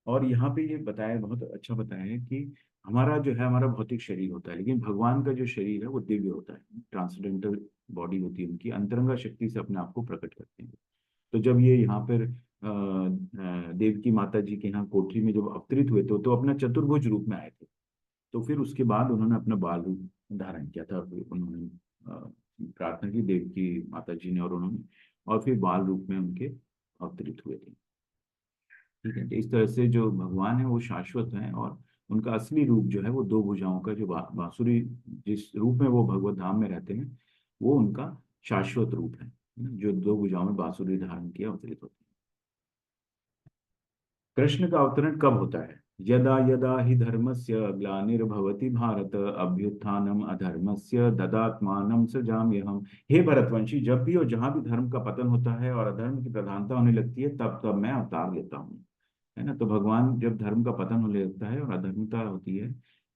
और यहाँ पे ये बताया, बहुत अच्छा बताया है कि हमारा जो है, हमारा भौतिक शरीर होता है, लेकिन भगवान का जो शरीर है वो दिव्य होता है। ट्रांसडेंटल बॉडी होती है उनकी, अंतरंगा शक्ति से अपने आप को प्रकट करते हैं। तो जब ये यहाँ पर देवकी माता जी के यहाँ कोठरी में जब अवतरित हुए तो अपना चतुर्भुज रूप में आए थे। तो फिर उसके बाद उन्होंने अपना बाल रूप धारण किया था। फिर उन्होंने प्रार्थना की देवकी माता जी ने, और फिर बाल रूप में उनके अवतरित हुए थे। ठीक है। तो इस तरह से जो भगवान है वो शाश्वत है, और उनका असली रूप जो है वो दो भुजाओं का जो बांसुरी, जिस रूप में वो भगवत धाम में रहते हैं, वो उनका शाश्वत रूप है, जो दो भुजाओं में बांसुरी धारण किया अवतरित होते हैं। कृष्ण का अवतरण कब होता है? यदा यदा ही धर्मस्य ग्लानिर्भवति भारत अभ्युत्थानम अधर्मस्य तदात्मानं सृजाम्यहम्। हे भरतवंशी, जब भी और जहां भी धर्म का पतन होता है और अधर्म की प्रधानता होने लगती है, तब तब मैं अवतार लेता हूँ, है ना। तो भगवान जब धर्म का पतन होने लगता है और अधर्मता होती है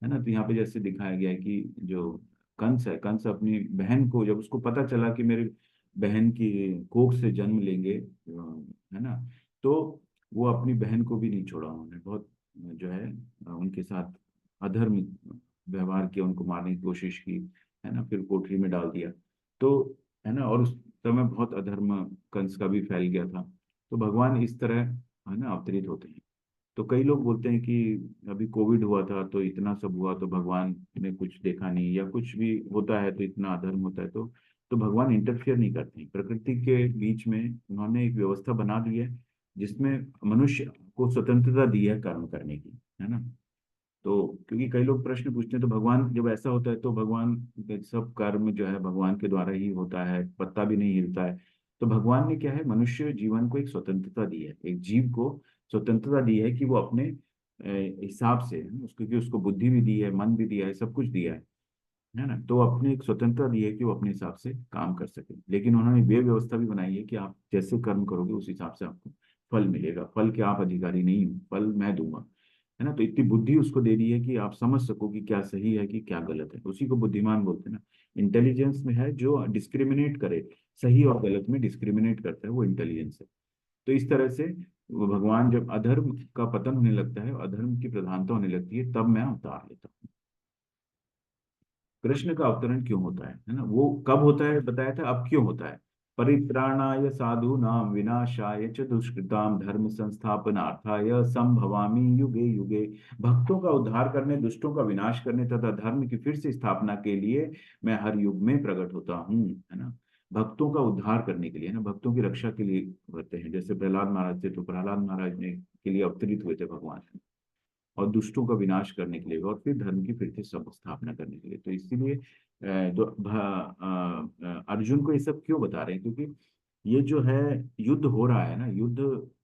ना, तो यहाँ पे जैसे दिखाया गया है कि जो कंस है, कंस अपनी बहन को, जब उसको पता चला कि मेरे बहन की कोख से जन्म लेंगे, है ना, तो वो अपनी बहन को भी नहीं छोड़ा। उन्होंने बहुत जो है उनके साथ अधर्म व्यवहार किया, उनको मारने की कोशिश की, है ना, फिर कोठरी में डाल दिया। तो, है ना, और उस समय बहुत अधर्म कंस का भी फैल गया था। तो भगवान इस तरह, है ना, अवतरित होते हैं। तो कई लोग बोलते हैं कि अभी कोविड हुआ था तो इतना सब हुआ, तो भगवान ने कुछ देखा नहीं, या कुछ भी होता है तो इतना अधर्म होता है, तो भगवान इंटरफियर नहीं करते हैं। प्रकृति के बीच में उन्होंने एक व्यवस्था बना दी है जिसमें मनुष्य को स्वतंत्रता दी है कर्म करने की, है ना। तो क्योंकि कई लोग प्रश्न पूछते हैं, तो भगवान जब ऐसा होता है तो भगवान के सब कर्म जो है भगवान के द्वारा ही होता है, पत्ता भी नहीं हिलता है। तो भगवान ने क्या है, मनुष्य जीवन को एक स्वतंत्रता दी है, एक जीव को स्वतंत्रता दी है कि वो अपने हिसाब से, उसको, कि उसको बुद्धि भी दी है, मन भी दिया है, सब कुछ दिया है ना। तो अपने एक स्वतंत्रता दी है कि वो अपने हिसाब से काम कर सके। लेकिन उन्होंने ये व्यवस्था भी बनाई है कि आप जैसे कर्म करोगे उस हिसाब से आपको फल मिलेगा। फल के आप अधिकारी नहीं हो, फल मैं दूंगा, है ना। तो इतनी बुद्धि उसको दे दी है कि आप समझ सको कि क्या सही है कि क्या गलत है। उसी को बुद्धिमान बोलते हैं ना। इंटेलिजेंस में है जो डिस्क्रिमिनेट करे, सही और गलत में डिस्क्रिमिनेट करता है, वो इंटेलिजेंस है। तो इस तरह से वो भगवान जब अधर्म का पतन होने लगता है, अधर्म की प्रधानता होने लगती है, तब मैं अवतार लेता हूँ। कृष्ण का अवतरण क्यों होता है ना, वो कब होता है बताया था, अब क्यों होता है? परित्राणाय साधूनां विनाशाय च दुष्कृतां धर्म संस्थापनार्थाय संभवामि युगे युगे। भक्तों का उद्धार करने, दुष्टों का विनाश करने तथा धर्म की फिर से स्थापना के लिए मैं हर युग में प्रकट होता हूँ, है ना। भक्तों का उद्धार करने के लिए ना, भक्तों की रक्षा के लिए होते हैं। जैसे प्रहलाद महाराज थे, तो प्रहलाद महाराज ने के लिए अवतरित हुए थे भगवान, और दुष्टों का विनाश करने के लिए और फिर धर्म की फिर से स्थापना करने के लिए। तो इसीलिए अर्जुन को ये सब क्यों बता रहे हैं, क्योंकि ये जो है युद्ध हो रहा है ना, युद्ध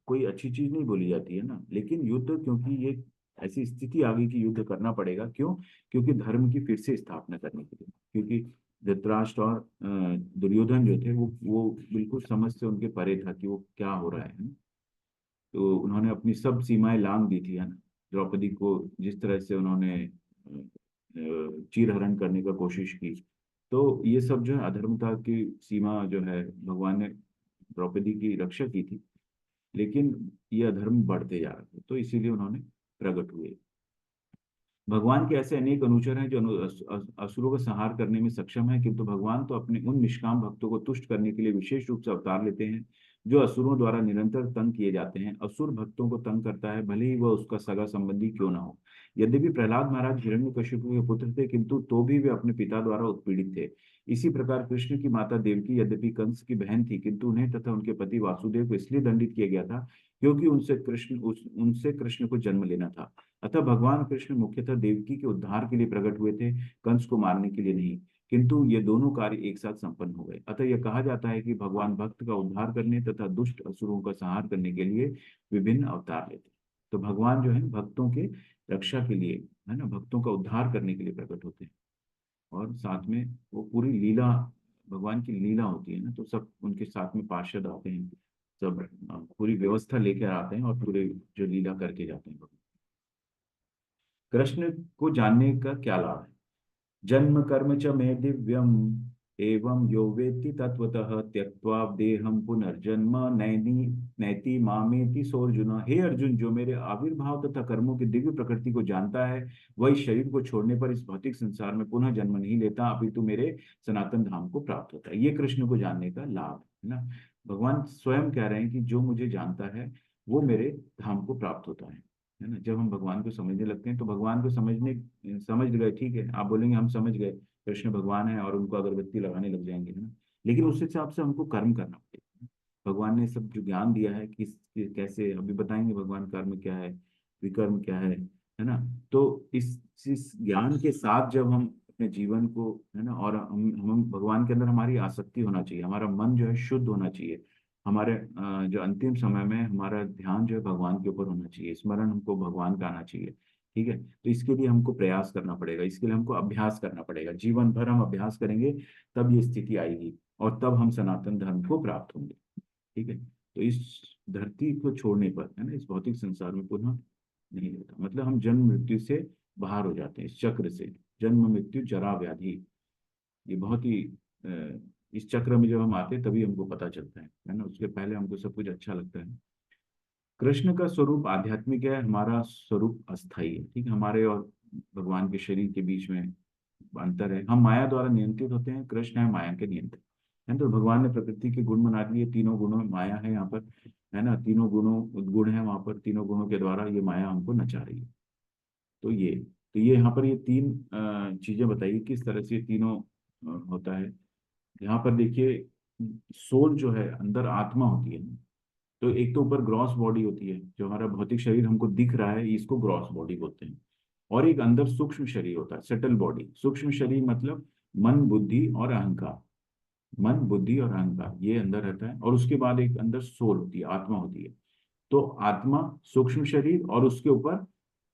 कोई अच्छी चीज नहीं बोली जाती है ना, लेकिन युद्ध, क्योंकि ये ऐसी स्थिति आ गई कि युद्ध करना पड़ेगा। क्यों? क्योंकि धर्म की फिर से स्थापना करने के लिए। क्योंकि धृतराष्ट्र और दुर्योधन जो थे, वो बिल्कुल समझ से उनके परे था कि वो क्या हो रहा है ना। तो उन्होंने अपनी सब सीमाएं लांघ दी थी, है ना। द्रौपदी को जिस तरह से उन्होंने चीरहरण करने का कोशिश की, तो ये सब जो है अधर्मता की सीमा जो है, भगवान ने द्रौपदी की रक्षा की थी, लेकिन ये अधर्म बढ़ते जा रहे थे, तो इसीलिए उन्होंने प्रकट हुए। भगवान के ऐसे अनेक अनुचर हैं जो असुरों का संहार करने में सक्षम है, किंतु भगवान तो अपने उन निष्काम भक्तों को तुष्ट करने के लिए विशेष रूप से अवतार लेते हैं जो असुरों द्वारा निरंतर तंग किए जाते हैं। असुर भक्तों को तंग करता है, भले ही वह उसका सगा संबंधी क्यों ना हो। यद्यपि प्रहलाद महाराज हिरण्यकशिपु के पुत्र थे, किंतु तो भी वे अपने पिता द्वारा उत्पीड़ित थे। इसी प्रकार कृष्ण की माता देवकी यद्यपि कंस की बहन थी, किंतु उन्हें तथा उनके पति वासुदेव को इसलिए दंडित किया गया था क्योंकि उनसे कृष्ण को जन्म लेना था। अतः भगवान कृष्ण मुख्यतः देवकी के उद्धार के लिए प्रकट हुए थे, कंस को मारने के लिए नहीं। किंतु ये दोनों कार्य एक साथ संपन्न हो गए। अतः यह कहा जाता है कि भगवान भक्त का उद्धार करने तथा दुष्ट असुरों का संहार करने के लिए विभिन्न अवतार लेते हैं। तो भगवान जो है भक्तों के रक्षा के लिए, है ना, भक्तों का उद्धार करने के लिए प्रकट होते हैं। और साथ में वो पूरी लीला, भगवान की लीला होती है ना, तो सब उनके साथ में पार्षद आते हैं, सब पूरी व्यवस्था लेकर आते हैं और पूरे जो लीला करके जाते हैं। कृष्ण को जानने का क्या लाभ है? जन्म कर्म च मे दिव्यम एवं यो वेत्ति तत्वतः त्यक्त्वा देहम पुनर्जन्म नैति नैति मामेति सोर्जुन। हे अर्जुन, जो मेरे आविर्भाव तथा कर्मों की दिव्य प्रकृति को जानता है, वही शरीर को छोड़ने पर इस भौतिक संसार में पुनः जन्म नहीं लेता, अपितु मेरे सनातन धाम को प्राप्त होता है। ये कृष्ण को जानने का लाभ है ना। भगवान स्वयं कह रहे हैं कि जो मुझे जानता है वो मेरे धाम को प्राप्त होता है ना। जब हम भगवान को समझने लगते हैं, तो भगवान को समझ गए, ठीक है, आप बोलेंगे हम समझ गए, कृष्ण भगवान है और उनको अगरबत्ती लगाने लग जाएंगे, है ना। लेकिन उस हिसाब से हमको कर्म करना पड़ेगा। भगवान ने सब जो ज्ञान दिया है, कैसे अभी बताएंगे भगवान, कर्म क्या है, विकर्म क्या है ना। तो इस ज्ञान के साथ जब हम अपने जीवन को, है ना, और हम भगवान के अंदर हमारी आसक्ति होना चाहिए, हमारा मन जो है शुद्ध होना चाहिए, हमारे जो अंतिम समय में हमारा ध्यान जो है भगवान के ऊपर होना चाहिए, स्मरण हमको भगवान का आना चाहिए। ठीक है, तो इसके लिए हमको प्रयास करना पड़ेगा, इसके लिए हमको अभ्यास करना पड़ेगा, जीवन भर हम अभ्यास करेंगे, तब ये स्थिति आएगी और तब हम सनातन धर्म को प्राप्त होंगे। ठीक है, तो इस धरती को छोड़ने पर, है ना, इस भौतिक संसार में पुनः नहीं रहता, मतलब हम जन्म मृत्यु से बाहर हो जाते हैं, इस चक्र से, जन्म मृत्यु जरा व्याधि। ये बहुत ही इस चक्र में जब हम आते हैं तभी हमको पता चलता है ना। उसके पहले हमको सब कुछ अच्छा लगता है। कृष्ण का स्वरूप आध्यात्मिक है, हमारा स्वरूप अस्थाई है। ठीक है, हमारे और भगवान के शरीर के बीच में अंतर है। हम माया द्वारा नियंत्रित होते हैं, कृष्ण है माया के नियंत्रण, है। तो भगवान ने प्रकृति के गुण बना दिए, तीनों गुणों में माया है यहाँ पर, है ना, तीनों गुणों गुण है वहां पर, तीनों गुणों के द्वारा ये माया हमको नचा रही है। तो ये यहाँ पर ये तीन चीजें बताइए किस तरह से ये तीनों होता है। यहाँ पर देखिए, सोल जो है, अंदर आत्मा होती है ना। तो एक तो ऊपर ग्रॉस बॉडी होती है, जो हमारा भौतिक शरीर हमको दिख रहा है, इसको ग्रॉस बॉडी बोलते हैं। और एक अंदर सूक्ष्म शरीर होता है, सटल बॉडी। सूक्ष्म शरीर मतलब मन बुद्धि और अहंकार, मन बुद्धि और अहंकार ये अंदर रहता है। और उसके बाद एक अंदर सोल होती है, आत्मा होती है। तो आत्मा, सूक्ष्म शरीर और उसके ऊपर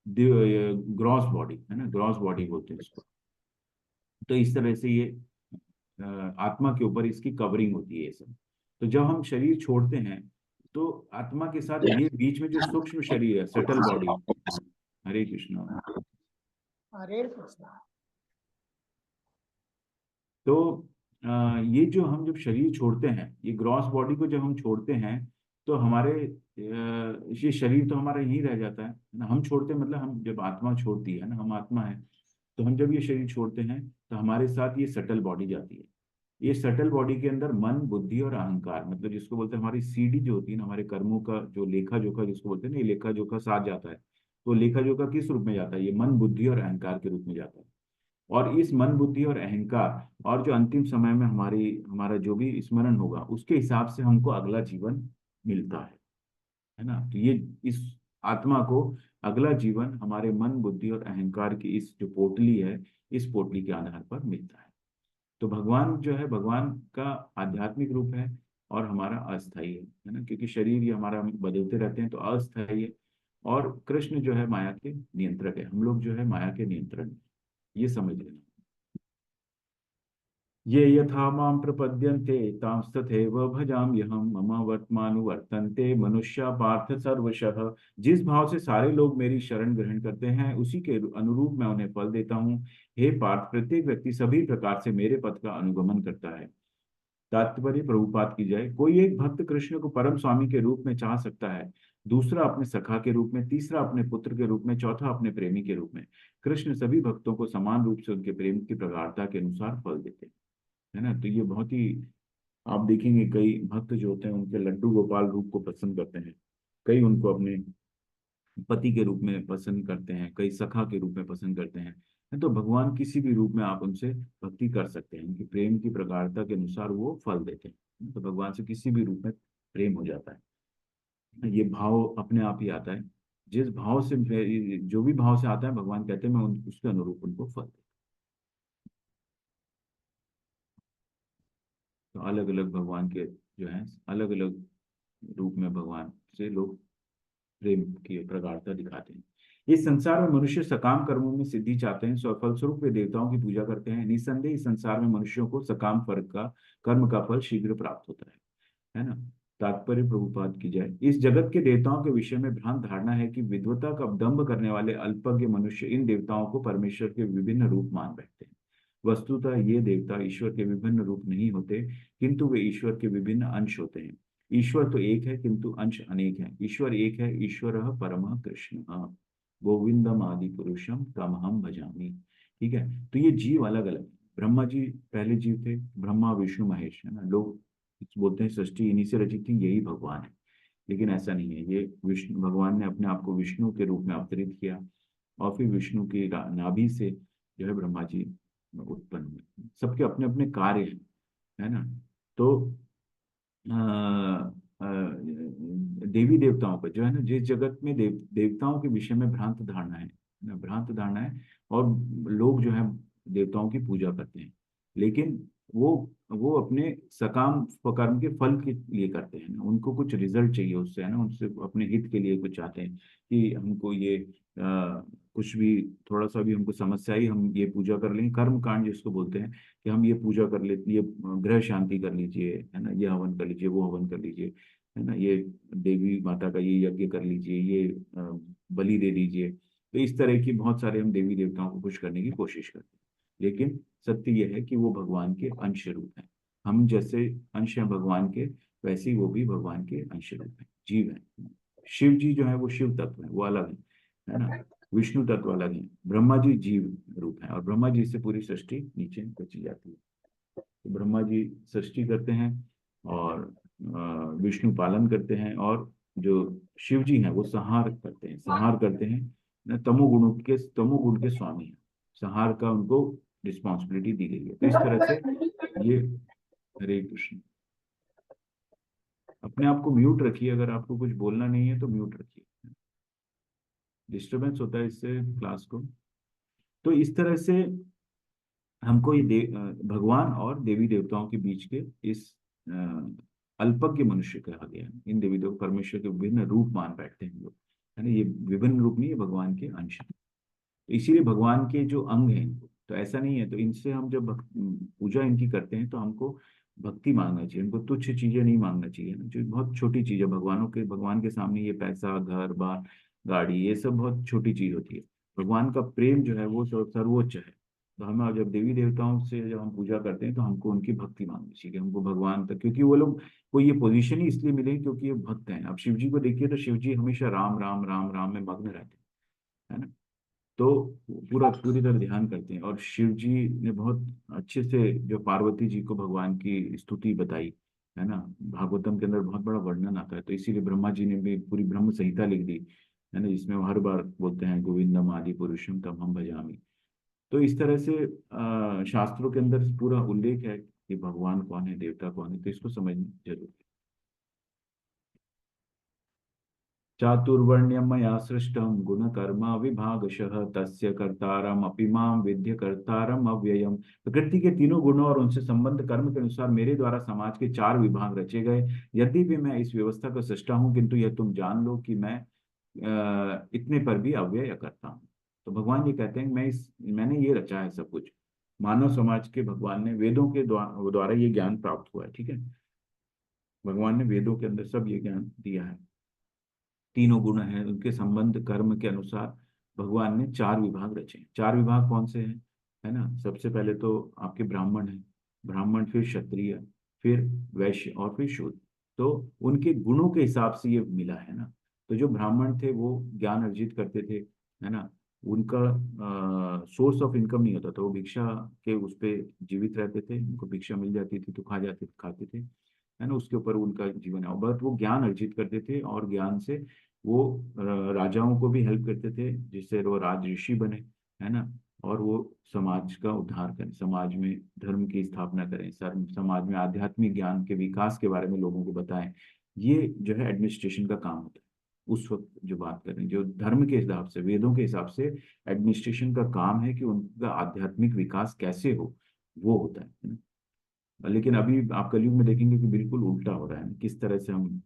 ग्रॉस बॉडी, है ना, ग्रॉस बॉडी बोलते हैं इसको। तो इस तरह से ये आत्मा के ऊपर इसकी कवरिंग होती है ये सब। तो जब हम शरीर छोड़ते हैं, तो आत्मा के साथ ये बीच में जो सूक्ष्म शरीर है, सटल बॉडी, हरे कृष्णा, हरे कृष्णा। तो ये जो हम जब शरीर छोड़ते हैं, ये ग्रॉस बॉडी को जब हम छोड़ते हैं, तो हमारे ये शरीर तो हमारा यहीं रह जाता है ना। हम छोड़ते हैं मतलब हम जब आत्मा छोड़ती है ना, हम आत्मा है, तो हम जब ये शरीर छोड़ते हैं तो हमारे साथ ये सटल बॉडी जाती है। ये सटल बॉडी के अंदर मन, बुद्धि और अहंकार, मतलब जिसको बोलते हैं हमारी सीडी जो होती है ना, हमारे कर्मों का जो लेखा जोखा जिसको बोलते हैं ना, ये लेखा जोखा साथ जाता है। तो लेखा जोखा किस रूप में जाता है? ये मन, बुद्धि और अहंकार के रूप में जाता है। और इस मन, बुद्धि और अहंकार और जो अंतिम समय में हमारा जो भी स्मरण होगा, उसके हिसाब से हमको अगला जीवन मिलता है ना। तो ये इस आत्मा को अगला जीवन हमारे मन, बुद्धि और अहंकार की इस जो पोटली है, इस पोटली के आधार पर मिलता है। तो भगवान जो है, भगवान का आध्यात्मिक रूप है और हमारा अस्थाई है ना, क्योंकि शरीर ये हमारा बदलते रहते हैं तो अस्थाई है। और कृष्ण जो है माया के नियंत्रक है, हम लोग जो है माया के नियंत्रण में, ये समझ लेना। ये यथा मां प्रपद्यन्ते तांस्तथैव भजाम्यहम् मम वर्त्मानुवर्तन्ते मनुष्या पार्थ सर्वशः। जिस भाव से सारे लोग मेरी शरण ग्रहण करते हैं, उसी के अनुरूप मैं उन्हें फल देता हूँ। हे पार्थ, प्रत्येक व्यक्ति सभी प्रकार से मेरे पथ का अनुगमन करता है। तात्पर्य प्रभुपाद की जाए। कोई एक भक्त कृष्ण को परम स्वामी के रूप में चाह सकता है, दूसरा अपने सखा के रूप में, तीसरा अपने पुत्र के रूप में, चौथा अपने प्रेमी के रूप में। कृष्ण सभी भक्तों को समान रूप से उनके प्रेम की प्रगाढ़ता के अनुसार फल देते हैं, है ना। तो ये बहुत ही, आप देखेंगे कई भक्त जो होते हैं उनके लड्डू गोपाल रूप को पसंद करते हैं, कई उनको अपने पति के रूप में पसंद करते हैं, कई सखा के रूप में पसंद करते हैं। तो भगवान किसी भी रूप में आप उनसे भक्ति कर सकते हैं, उनकी प्रेम की प्रगाढ़ता के अनुसार वो फल देते हैं। तो भगवान से किसी भी रूप में प्रेम हो जाता है, ये भाव अपने आप ही आता है। जिस भाव से, जो भी भाव से आता है, भगवान कहते हैं मैं उसके अनुरूप उनको फल देता हूं। तो अलग अलग भगवान के जो है, अलग अलग रूप में भगवान से लोग प्रेम की प्रगाढ़ता दिखाते हैं। इस संसार में मनुष्य सकाम कर्मों में सिद्धि चाहते हैं, फलस्वरूप वे देवताओं की पूजा करते हैं। निस्संदेह इस संसार में मनुष्यों को सकाम फल का, कर्म का फल शीघ्र प्राप्त होता है ना। तात्पर्य प्रभुपाद की जाए। इस जगत के देवताओं के विषय में भ्रांत धारणा है कि विद्वता का दंभ करने वाले अल्पज्ञ मनुष्य इन देवताओं को परमेश्वर के विभिन्न रूप मान बैठते हैं। वस्तुतः ये देवता ईश्वर के विभिन्न रूप नहीं होते, किंतु वे ईश्वर के विभिन्न अंश होते हैं। ईश्वर तो एक है, किंतु अंश अनेक है। ईश्वर एक है, ईश्वर परम कृष्ण गोविंदम आदि पुरुषम तम हम भजामी। ठीक है, तो ये जीव अलग अलग। ब्रह्मा जी पहले जीव थे, ब्रह्मा विष्णु महेश, है ना। लोग बोलते हैं सृष्टि इन्हीं से रची थी, यही भगवान है। लेकिन ऐसा नहीं है। ये विष्णु, भगवान ने अपने आप को विष्णु के रूप में अवतरित किया और फिर विष्णु की नाभि से जो है ब्रह्मा जी उत्पन्न हुए। सबके अपने अपने कार्य हैं, है ना। तो देवी देवताओं का जो है ना, जिस जगत में देवताओं के विषय में भ्रांत धारणा है ना, भ्रांत धारणा है, और लोग जो है देवताओं की पूजा करते हैं, लेकिन वो अपने सकाम कर्म के फल के लिए करते हैं ना, उनको कुछ रिजल्ट चाहिए उससे, है ना, उनसे अपने हित के लिए कुछ चाहते हैं कि हमको ये कुछ भी, थोड़ा सा भी हमको समस्या ही, हम ये पूजा कर लेंगे, कर्म कांड जिसको बोलते हैं, कि हम ये पूजा कर लेते, ये ग्रह शांति कर लीजिए, है ना, ये हवन कर लीजिए, वो हवन कर लीजिए, है ना, ये देवी माता का ये यज्ञ कर लीजिए, ये बलि दे दीजिए। तो इस तरह की बहुत सारे हम देवी देवताओं को खुश करने की कोशिश करते हैं, लेकिन सत्य यह है कि वो भगवान के अंश रूप हैं। हम जैसे अंश हैं भगवान के, वैसे ही वो भी भगवान के अंश रूप हैं, जीव हैं। शिव जी जो है वो शिव तत्व है, वो अलग है ना। विष्णु तत्व अलग है। ब्रह्मा जी जीव रूप है, और ब्रह्मा जी से पूरी सृष्टि नीचे बची जाती है। तो ब्रह्मा जी सृष्टि करते हैं और विष्णु पालन करते हैं, और जो शिव जी हैं वो संहार करते हैं, संहार करते हैं ना। तमोगुण के स्वामी हैं, संहार का उनको रिस्पॉन्सिबिलिटी दी गई है। तो इस तरह से ये, हरे कृष्ण। अपने आप को म्यूट रखिए, अगर आपको कुछ बोलना नहीं है तो म्यूट रखिए, डिस्टरबेंस होता है इससे क्लास को। तो इस तरह से हमको ये भगवान और देवी देवताओं के बीच के इस अ, अल्पज्ञ मनुष्य कहा गया है। इन देवी देव परमेश्वर के विभिन्न रूप मान बैठते हैं लोग, है ना। ये विभिन्न रूप नहीं, ये भगवान के अंश हैं। तो इसीलिए भगवान के जो अंग हैं, तो ऐसा नहीं है, तो इनसे हम जब पूजा इनकी करते हैं तो हमको भक्ति मांगना चाहिए, उनको तुच्छ चीजें नहीं मांगना चाहिए ना, जो बहुत छोटी चीज है भगवान के सामने। ये पैसा, घर बार, गाड़ी, ये सब बहुत छोटी चीज होती है। भगवान का प्रेम जो है वो सर्वोच्च है। तो हमें जब देवी देवताओं से जब हम पूजा करते हैं तो हमको उनकी भक्ति मांगनी चाहिए, हमको भगवान तक, क्योंकि वो लोग को ये पोजीशन ही इसलिए मिले क्योंकि ये भक्त हैं। अब शिव जी को देखिए तो शिव जी हमेशा राम राम राम राम में मग्न रहते हैं, है ना। तो पूरी तरह ध्यान करते हैं। और शिव जी ने बहुत अच्छे से जो पार्वती जी को भगवान की स्तुति बताई है ना, भागवतम के अंदर बहुत बड़ा वर्णन आता है। तो इसीलिए ब्रह्मा जी ने भी पूरी ब्रह्म संहिता लिख दी है ना, जिसमें वो हर बार बोलते हैं गोविंदम आदि पुरुषम तम हम भजामि। तो इस तरह से शास्त्रों के अंदर पूरा उल्लेख है कि भगवान कौन है, देवता कौन है, तो इसको समझना जरूरी है। चातुर्वर्ण्यं मया सृष्टं गुणकर्म विभागशः तस्य कर्तारम् अपि मां विद्य कर्तारम् अव्ययम्। प्रकृति के तीनों गुणों और उनसे संबंध कर्म के अनुसार मेरे द्वारा समाज के 4 विभाग रचे गए। यदि भी मैं इस व्यवस्था का सृष्टा हूँ, किंतु यह तुम जान लो कि मैं इतने पर भी अव्यय करता हूँ। तो भगवान ये कहते हैं मैंने ये रचा है सब कुछ। मानव समाज के भगवान ने वेदों के द्वारा ये ज्ञान प्राप्त हुआ है। ठीक है, भगवान ने वेदों के अंदर सब ये ज्ञान दिया है। तीनों गुण हैं, उनके संबंध कर्म के अनुसार भगवान ने 4 विभाग रचे हैं। 4 विभाग कौन से हैं, है ना? सबसे पहले तो आपके ब्राह्मण हैं, ब्राह्मण, फिर क्षत्रिय, फिर वैश्य और फिर शूद्र। तो उनके गुणों के हिसाब से ये मिला है ना। तो जो ब्राह्मण थे वो ज्ञान अर्जित करते थे, है ना। उनका सोर्स ऑफ इनकम नहीं होता था, वो भिक्षा के उस पे जीवित रहते थे। उनको भिक्षा मिल जाती थी तो खाते थे, है ना। उसके ऊपर उनका जीवन है, बट वो ज्ञान अर्जित करते थे और ज्ञान से वो राजाओं को भी हेल्प करते थे, जिससे वो राज ऋषि बने, है ना। और वो समाज का उद्धार करें, समाज में धर्म की स्थापना करें, समाज में आध्यात्मिक ज्ञान के विकास के बारे में लोगों को बताएं। ये जो है एडमिनिस्ट्रेशन का काम होता है। उस वक्त जो बात करें, जो धर्म के हिसाब से, वेदों के हिसाब से एडमिनिस्ट्रेशन का काम है कि उनका आध्यात्मिक विकास कैसे हो, वो होता है ना। लेकिन अभी आप कलयुग में देखेंगे कि बिल्कुल उल्टा हो रहा है, किस तरह से हम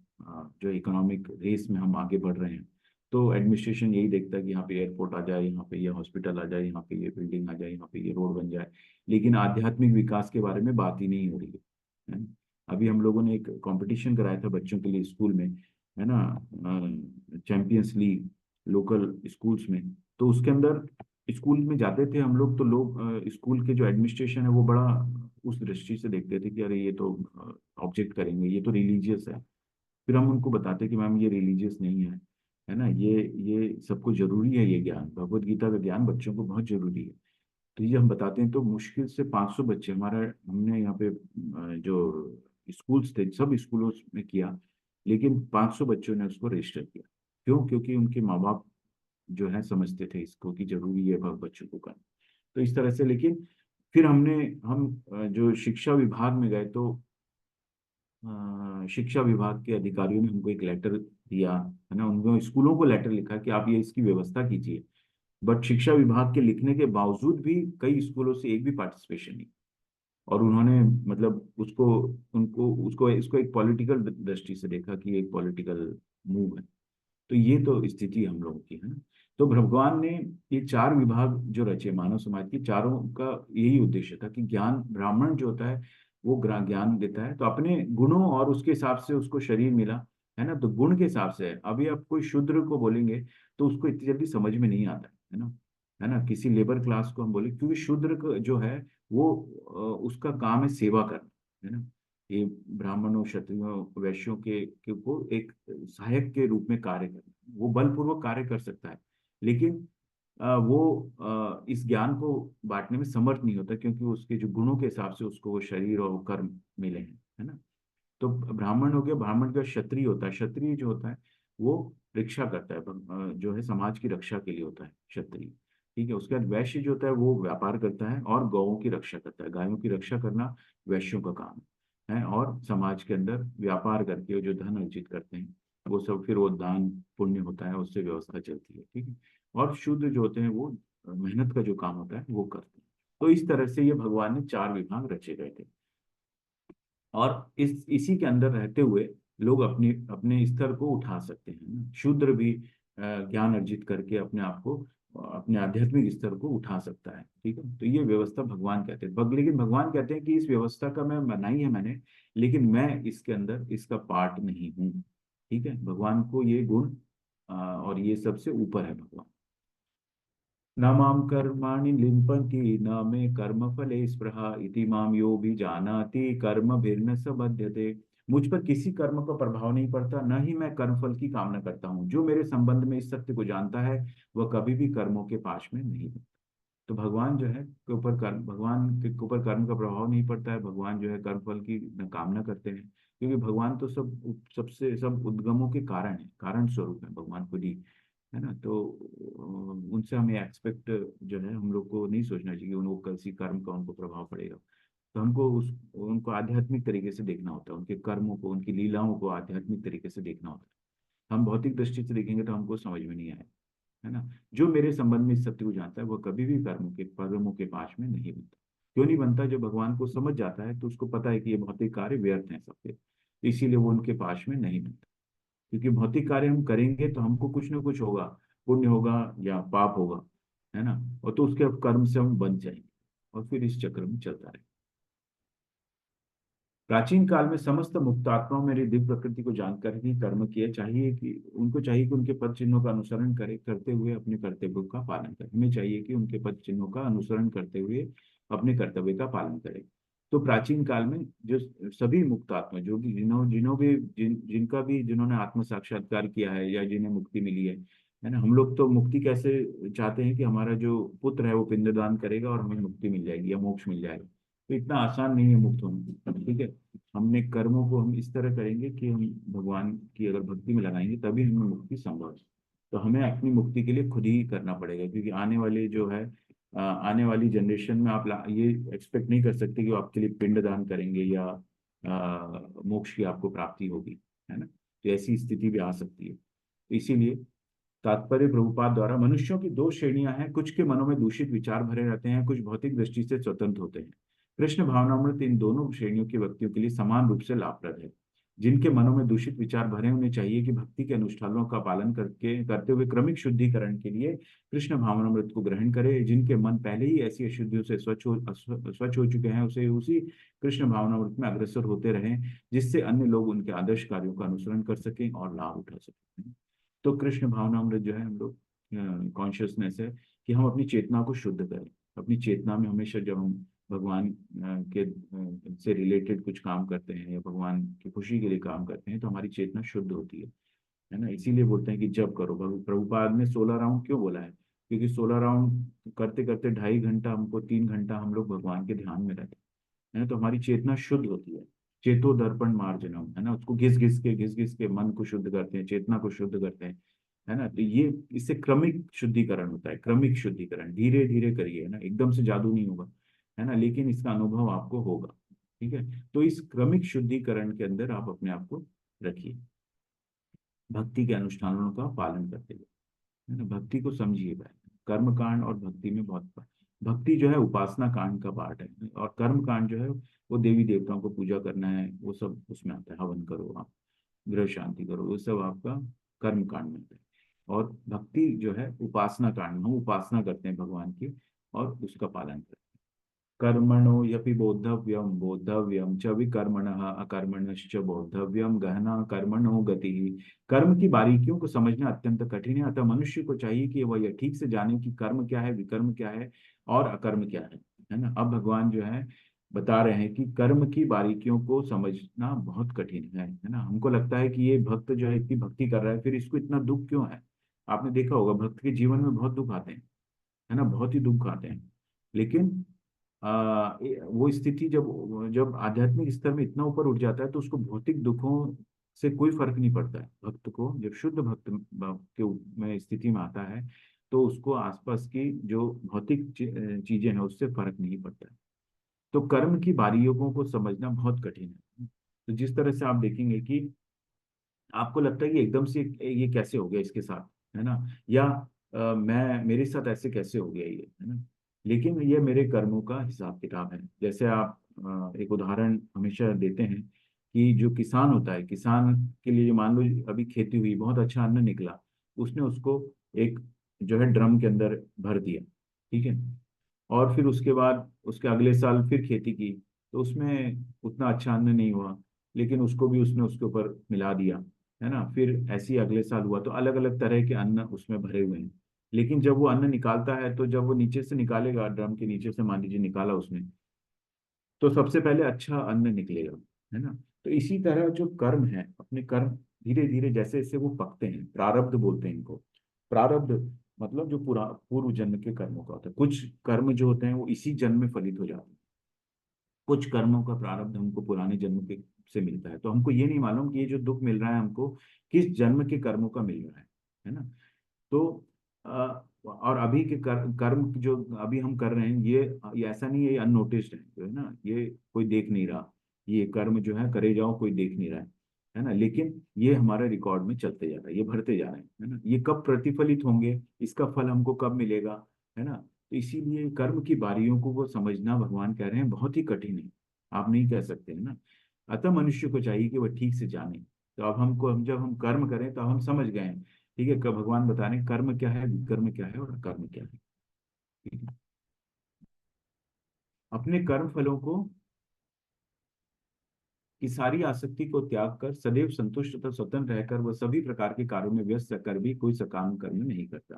जो इकोनॉमिक रेस में हम आगे बढ़ रहे हैं। तो एडमिनिस्ट्रेशन यही देखता है कि यहाँ पे एयरपोर्ट आ जाए, यहाँ पे ये हॉस्पिटल आ जाए, यहाँ पे ये बिल्डिंग आ जाए, यहाँ पे ये रोड बन जाए, लेकिन आध्यात्मिक विकास के बारे में बात ही नहीं हो रही है ना? अभी हम लोगों ने एक कंपटीशन कराया था बच्चों के लिए स्कूल में, है ना, चैंपियंस लीग लोकल स्कूल्स में। तो उसके अंदर स्कूल में जाते थे हम लोग, तो लोग स्कूल के जो एडमिनिस्ट्रेशन है वो बड़ा उस दृष्टि से देखते थे कि अरे ये तो ऑब्जेक्ट करेंगे, ये तो रिलीजियस है। फिर हम उनको बताते कि मैम ये रिलीजियस नहीं है ना, ये सबको जरूरी है, ये ज्ञान, भगवत गीता का ज्ञान बच्चों को बहुत जरूरी है। तो ये हम बताते हैं, तो मुश्किल से 500 बच्चे हमारा, हमने यहाँ पे जो स्कूल्स थे सब स्कूलों में किया, लेकिन 500 बच्चों ने उसको रजिस्टर किया। क्यों? क्योंकि उनके माँ बाप जो है समझते थे इसको कि जरूरी है बच्चों को करना। तो इस तरह से, लेकिन फिर हम जो शिक्षा विभाग में गए, तो शिक्षा विभाग के अधिकारियों ने हमको एक लेटर दिया, है ना। उनको स्कूलों को लेटर लिखा कि आप ये इसकी व्यवस्था कीजिए। बट शिक्षा विभाग के लिखने के बावजूद भी कई स्कूलों से एक भी पार्टिसिपेशन नहीं। और उन्होंने मतलब उसको इसको एक पॉलिटिकल दृष्टि से देखा कि एक पॉलिटिकल मूव है। तो ये तो स्थिति हम लोगों की है ना। तो भगवान ने ये 4 विभाग जो रचे मानव समाज की, चारों का यही उद्देश्य था कि ज्ञान, ब्राह्मण जो होता है वो ज्ञान देता है, तो अपने गुणों और उसके हिसाब से उसको शरीर मिला, है ना। तो गुण के हिसाब से है। अभी आप कोई शूद्र को बोलेंगे तो उसको इतनी जल्दी समझ में नहीं आता है ना, है ना। किसी लेबर क्लास को हम बोले, क्योंकि शूद्र जो है वो उसका काम है सेवा करना, है ना। ये ब्राह्मणों, क्षत्रियों, वैश्यों के को एक सहायक के रूप में कार्य करना, वो बलपूर्वक कार्य कर सकता है, लेकिन वो इस ज्ञान को बांटने में समर्थ नहीं होता, क्योंकि उसके जो गुणों के हिसाब से उसको वो शरीर और वो कर्म मिले हैं, है ना। तो ब्राह्मण हो गया, ब्राह्मण का क्षत्रिय होता है, क्षत्रिय जो होता है वो रक्षा करता है, जो है समाज की रक्षा के लिए होता है क्षत्रिय। ठीक है, उसके बाद वैश्य जो होता है वो व्यापार करता है और गौओं की रक्षा करता है, गायों की रक्षा करना वैश्यों का काम है। और समाज के अंदर व्यापार करके जो धन अर्जित करते हैं वो सब फिर वो दान पुण्य होता है, उससे व्यवस्था चलती है। ठीक है, और शुद्ध जो होते हैं वो मेहनत का जो काम होता है वो करते हैं। तो इस तरह से ये भगवान ने 4 विभाग रचे गए थे। और इसी के अंदर रहते हुए लोग अपने अपने स्तर को उठा सकते हैं ना। शूद्र भी ज्ञान अर्जित करके अपने आप को, अपने आध्यात्मिक स्तर को उठा सकता है। ठीक है, तो ये व्यवस्था भगवान कहते हैं। लेकिन भगवान कहते हैं कि इस व्यवस्था का मैं बनाई है मैंने, लेकिन मैं इसके अंदर इसका पार्ट नहीं हूँ। ठीक है, भगवान को ये गुण और ये सबसे ऊपर है भगवान। न मां कर्माणि लिम्पन्ति न मे कर्मफले स्पृहा इति मां यो भी जानाति कर्मभिर्न स बध्यते। मुझ पर किसी कर्म का प्रभाव नहीं पड़ता, न ही मैं कर्मफल की कामना करता हूँ। जो मेरे संबंध में इस सत्य को जानता है वह कभी भी कर्मों के पाश में नहीं बनता। तो भगवान जो है के ऊपर कर्म, भगवान के ऊपर कर्म का प्रभाव नहीं पड़ता है। भगवान जो है कर्मफल की न कामना करते हैं, क्योंकि भगवान तो सबसे सब उद्गमों के कारण है, कारण स्वरूप है भगवान खुद ही, है ना। तो उनसे हमें एक्सपेक्ट जो है हम लोग को नहीं सोचना चाहिए कि उनको किसी कर्म का उनको प्रभाव पड़ेगा। तो हमको उनको आध्यात्मिक तरीके से देखना होता है, उनके कर्मों को, उनकी लीलाओं को आध्यात्मिक तरीके से देखना होता है। हम भौतिक दृष्टि से देखेंगे तो हमको समझ में नहीं आएगा, है ना। जो मेरे संबंध में इस सत्य को जानता है वह कभी भी कर्मों के पाश में नहीं बनता। क्यों नहीं बनता? जब भगवान को समझ जाता है तो उसको पता है कि ये भौतिक कार्य व्यर्थ हैं सबके, इसीलिए वो उनके पाश में नहीं बनता। क्योंकि भौतिक कार्य हम करेंगे तो हमको कुछ ना कुछ होगा, पुण्य होगा या पाप होगा, है ना। और तो उसके कर्म से हम बन जाएंगे और फिर इस चक्र में चलता रहेगा। प्राचीन काल में समस्त मुक्त आत्माओं मेरी दिव्य प्रकृति को जानकर ही कर्म किए, चाहिए कि उनके पद चिन्हों का अनुसरण करते हुए अपने कर्तव्यों का पालन करें। हमें चाहिए कि उनके पद चिन्हों का अनुसरण करते हुए अपने कर्तव्य का पालन करें। तो प्राचीन काल में जो सभी मुक्त आत्मा, जो कि जिन्होंने आत्म साक्षात्कार किया है या जिन्हें मुक्ति मिली है ना। हम लोग तो मुक्ति कैसे चाहते हैं कि हमारा जो पुत्र है वो पिंडदान करेगा और हमें मुक्ति मिल जाएगी या मोक्ष मिल जाएगा। तो इतना आसान नहीं है मुक्त होना, ठीक है। हमने कर्मों को हम इस तरह करेंगे कि हम भगवान की अगर भक्ति में लगाएंगे तभी हमें मुक्ति संभव है। तो हमें अपनी मुक्ति के लिए खुद ही करना पड़ेगा, क्योंकि आने वाले जो है आने वाली जनरेशन में आप ये एक्सपेक्ट नहीं कर सकते कि वो आपके लिए पिंड दान करेंगे या मोक्ष की आपको प्राप्ति होगी, है ना। तो ऐसी स्थिति भी आ सकती है। तो इसीलिए तात्पर्य प्रभुपाद द्वारा मनुष्यों की दो श्रेणियां हैं, कुछ के मनों में दूषित विचार भरे रहते हैं, कुछ भौतिक दृष्टि से स्वतंत्र होते हैं। कृष्ण भावनामृत इन दोनों श्रेणियों के व्यक्तियों के लिए समान रूप से लाभप्रद है। जिनके मनों में दूषित विचार भरे, उन्हें चाहिए कि भक्ति के अनुष्ठानों का पालन करते हुए क्रमिक शुद्धिकरण के लिए कृष्ण भावनामृत को ग्रहण करे। जिनके मन पहले ही ऐसी अशुद्धियों से स्वच्छ हो चुके हैं, उसे उसी कृष्ण भावनामृत में अग्रसर होते रहें, जिससे अन्य लोग उनके आदर्श कार्यों का अनुसरण कर सकें और लाभ उठा सकें। तो कृष्ण भावनामृत जो है हम लोग कॉन्शियसनेस है कि हम अपनी चेतना को शुद्ध करें। अपनी चेतना में हमेशा जब हम भगवान के से रिलेटेड कुछ काम करते हैं या भगवान की खुशी के लिए काम करते हैं तो हमारी चेतना शुद्ध होती है ना। इसीलिए बोलते हैं कि जब करो। प्रभुपाद ने 16 राउंड क्यों बोला है? क्योंकि 16 राउंड करते करते 2.5 घंटा, हमको 3 घंटा हम लोग भगवान के ध्यान में रहते हैं ना। तो हमारी चेतना शुद्ध होती है। चेतो दर्पण मार्जनम, है ना। उसको घिस घिस के मन को शुद्ध करते हैं, चेतना को शुद्ध करते हैं, है ना। तो ये इससे क्रमिक शुद्धिकरण होता है। क्रमिक शुद्धिकरण धीरे धीरे करिए, है ना, एकदम से जादू नहीं होगा, है ना, लेकिन इसका अनुभव आपको होगा, ठीक है। तो इस क्रमिक शुद्धिकरण के अंदर आप अपने आप को रखिए, भक्ति के अनुष्ठानों का पालन करते हुए, है ना। भक्ति को समझिए भाई, कर्म कांड और भक्ति में भक्ति जो है उपासना कांड का पार्ट है, और कर्म कांड जो है वो देवी देवताओं को पूजा करना है, वो सब उसमें आता है। हवन करो आप, गृह शांति करो, वो सब आपका कर्म कांड में आता है। और भक्ति जो है उपासना कांड में, हम उपासना करते हैं भगवान की और उसका पालन करते हैं। कर्मणो यपि बोद्धव्यम बोद्धव्यम च विकर्मणः अकर्मणश्च बोद्धव्यम गहना कर्मणो गति। कर्म की बारीकियों को समझना अत्यंत कठिन है, अतः मनुष्य को चाहिए कि वह यह ठीक से जाने कि कर्म क्या है, विकर्म क्या है और अकर्म क्या है ना। अब भगवान जो है बता रहे हैं कि कर्म की बारीकियों को समझना बहुत कठिन है ना। हमको लगता है कि ये भक्त जो है इतनी भक्ति कर रहा है, फिर इसको इतना दुख क्यों है? आपने देखा होगा भक्त के जीवन में बहुत दुख आते हैं, है ना, बहुत ही दुख आते हैं। लेकिन वो स्थिति जब जब आध्यात्मिक स्तर में इतना ऊपर उठ जाता है तो उसको भौतिक दुखों से कोई फर्क नहीं पड़ता है। भक्त को जब शुद्ध भक्त के में स्थिति में आता है तो उसको आसपास की जो भौतिक चीजें हैं उससे फर्क नहीं पड़ता है। तो कर्म की बारीकियों को समझना बहुत कठिन है। तो जिस तरह से आप देखेंगे कि आपको लगता है कि एकदम से ये कैसे हो गया इसके साथ, है ना, या मैं मेरे साथ ऐसे कैसे हो गया ये, है ना। लेकिन ये मेरे कर्मों का हिसाब किताब है। जैसे आप एक उदाहरण हमेशा देते हैं कि जो किसान होता है, किसान के लिए जो मान लो अभी खेती हुई, बहुत अच्छा अन्न निकला, उसने उसको एक जो है ड्रम के अंदर भर दिया, ठीक है। और फिर उसके बाद उसके अगले साल फिर खेती की तो उसमें उतना अच्छा अन्न नहीं हुआ, लेकिन उसको भी उसने उसके ऊपर मिला दिया, है ना। फिर ऐसे ही अगले साल हुआ, तो अलग अलग तरह के अन्न उसमें भरे हुए हैं। लेकिन जब वो अन्न निकालता है तो जब वो नीचे से निकालेगा, ड्रम के नीचे से मान लीजिए निकाला उसने, तो सबसे पहले अच्छा अन्न निकलेगा, है ना। तो इसी तरह जो कर्म है, अपने कर्म धीरे धीरे जैसे जैसे वो पकते हैं, प्रारब्ध बोलते हैं इनको। प्रारब्ध मतलब जो पूर्व जन्म के कर्मों का होता है। कुछ कर्म जो होते हैं वो इसी जन्म में फलित हो जाते हैं, कुछ कर्मों का प्रारब्ध हमको पुराने जन्म के से मिलता है। तो हमको ये नहीं मालूम कि ये जो दुख मिल रहा है हमको किस जन्म के कर्मों का मिल रहा है ना। तो और अभी के कर्म जो अभी हम कर रहे हैं, ये ऐसा नहीं है, ये अननोटिस्ड है, जो है ना, ये कोई देख नहीं रहा। ये कर्म जो है करे जाओ, कोई देख नहीं रहा है ना। लेकिन ये हमारे रिकॉर्ड में चलते जा रहा है, ये भरते जा रहे हैं, है ना। ये कब प्रतिफलित होंगे, इसका फल हमको कब मिलेगा, है ना। तो इसीलिए कर्म की बारियों को वो समझना, भगवान कह रहे हैं, बहुत ही कठिन है। आप नहीं कह सकते, है ना। अतः मनुष्य को चाहिए कि वह ठीक से जाने। तो अब हम जब हम कर्म करें तो हम समझ गए हैं, ठीक है। भगवान बता रहे हैं कर्म क्या है, विकर्म क्या है और कर्म क्या है, ठीक है। अपने कर्म फलों को की सारी आसक्ति को त्याग कर सदैव संतुष्ट तथा स्वतंत्र रहकर वह सभी प्रकार के कार्यों में व्यस्त कर भी कोई सकाम कर्म नहीं करता।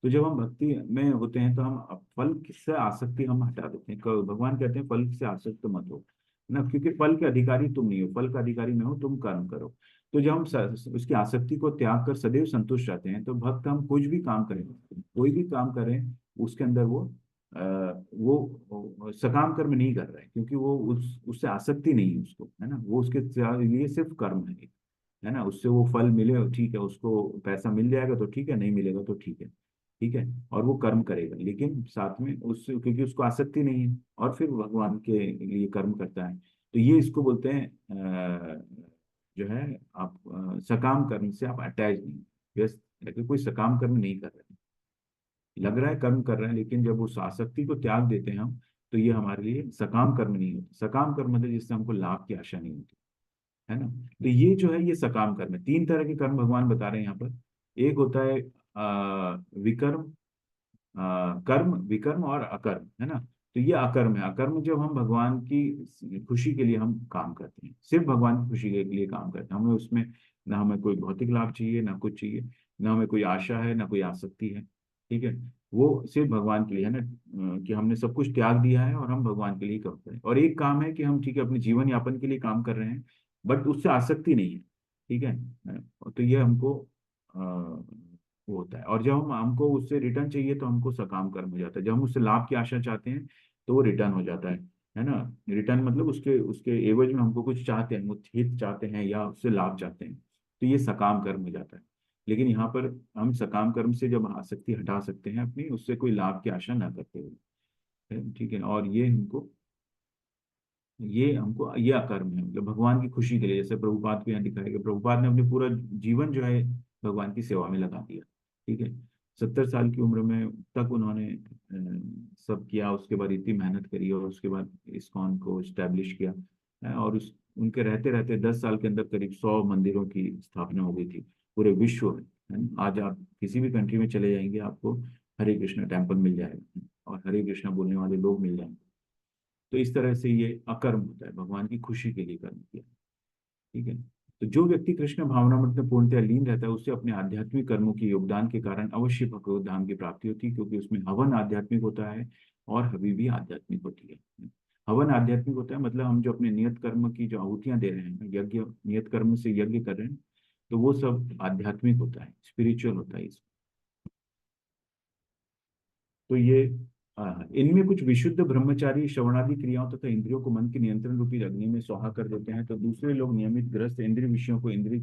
तो जब हम भक्ति में होते हैं तो हम फल से आसक्ति हम हटा देते हैं। भगवान कहते हैं फल से आसक्त मत हो, ना, क्योंकि फल के अधिकारी तुम नहीं हो, फल का अधिकारी मैं हूं, तुम कर्म करो। तो जब हम उसकी आसक्ति को त्याग कर सदैव संतुष्ट रहते हैं, तो भक्त हम कुछ भी काम करें, कोई भी काम करें, उसके अंदर वो सकाम कर्म नहीं कर रहा है, क्योंकि वो उससे आसक्ति नहीं है उसको, है ना। वो उसके लिए सिर्फ कर्म है ना। उससे वो फल मिले, ठीक है, उसको पैसा मिल जाएगा तो ठीक है, नहीं मिलेगा तो ठीक है, ठीक है। और वो कर्म करेगा, लेकिन साथ में उससे, क्योंकि उसको आसक्ति नहीं है, और फिर भगवान के लिए कर्म करता है। तो ये इसको बोलते हैं जो है, आप सकाम कर्म से आप अटैच नहीं, व्यस्त है कि कोई सकाम कर्म नहीं कर रहे हैं। लग रहा है कर्म कर रहे हैं, लेकिन जब उस आसक्ति को त्याग देते हैं हम, तो ये हमारे लिए सकाम कर्म नहीं होता। सकाम कर्म मतलब जिससे हमको लाभ की आशा नहीं होती, है ना। तो ये जो है, ये सकाम कर्म है। तीन तरह के कर्म भगवान बता रहे हैं यहाँ पर। एक होता है विकर्म, कर्म, विकर्म और अकर्म, है ना। तो ये अकर्म है। अकर्म जब हम भगवान की खुशी के लिए हम काम करते हैं, सिर्फ भगवान की खुशी के लिए काम करते हैं, हमें उसमें ना हमें कोई भौतिक लाभ चाहिए, ना कुछ चाहिए, ना हमें कोई आशा है, ना कोई आसक्ति है, ठीक है। वो सिर्फ भगवान के लिए है ना, कि हमने सब कुछ त्याग दिया है और हम भगवान के लिए काम करें। और एक काम है कि हम, ठीक है, अपने जीवन यापन के लिए काम कर रहे हैं, बट उससे आसक्ति नहीं है, ठीक है। तो ये हमको वो होता है। और जब हमको उससे रिटर्न चाहिए तो हमको सकाम कर्म हो जाता है। जब हम उससे लाभ की आशा चाहते हैं तो वो रिटर्न हो जाता है ना। रिटर्न मतलब उसके उसके एवज में हमको कुछ चाहते हैं, वो हित चाहते हैं या उससे लाभ चाहते हैं, तो ये सकाम कर्म हो जाता है। लेकिन यहाँ पर हम सकाम कर्म से जब आसक्ति हटा सकते हैं अपनी, उससे कोई लाभ की आशा ना करते हुए, ठीक है। और ये अकर्म है, मतलब भगवान की खुशी के लिए। जैसे प्रभुपाद को यहाँ दिखाया गया, प्रभुपाद ने अपने पूरा जीवन जो है भगवान की सेवा में लगा दिया, ठीक है। 70 साल की उम्र में तक उन्होंने सब किया, उसके बाद इतनी मेहनत करी, और उसके बाद इस्कॉन को स्टैब्लिश किया, और उस उनके रहते रहते 10 साल के अंदर करीब 100 मंदिरों की स्थापना हो गई थी पूरे विश्व में, है ना। आज आप किसी भी कंट्री में चले जाएंगे, आपको हरे कृष्णा टेम्पल मिल जाएगा, और हरे कृष्णा बोलने वाले लोग मिल जाएंगे। तो इस तरह से ये अकर्म होता है, भगवान की खुशी के लिए कर्म किया, ठीक है। तो जो व्यक्ति कृष्ण भावनामृत में पूर्णतः लीन रहता है, उससे अपने आध्यात्मिक कर्मों के योगदान के कारण अवश्य भगवत धाम की प्राप्ति होती है, क्योंकि उसमें हवन आध्यात्मिक होता है और हवि भी आध्यात्मिक होती है। हवन आध्यात्मिक होता है मतलब हम जो अपने नियत कर्म की जो आहुतियां दे रहे हैं, यज्ञ, नियत कर्म से यज्ञ कर रहे हैं, तो वो सब आध्यात्मिक होता है, स्पिरिचुअल होता है। तो ये इनमें कुछ विशुद्ध ब्रह्मचारी श्रवणादि क्रियाओं तथा इंद्रियों को मन के नियंत्रण रूपी अग्नि में स्वाहा कर देते हैं, तो दूसरे लोग नियमित ग्रस्त इंद्रिय विषयों को इंद्रिय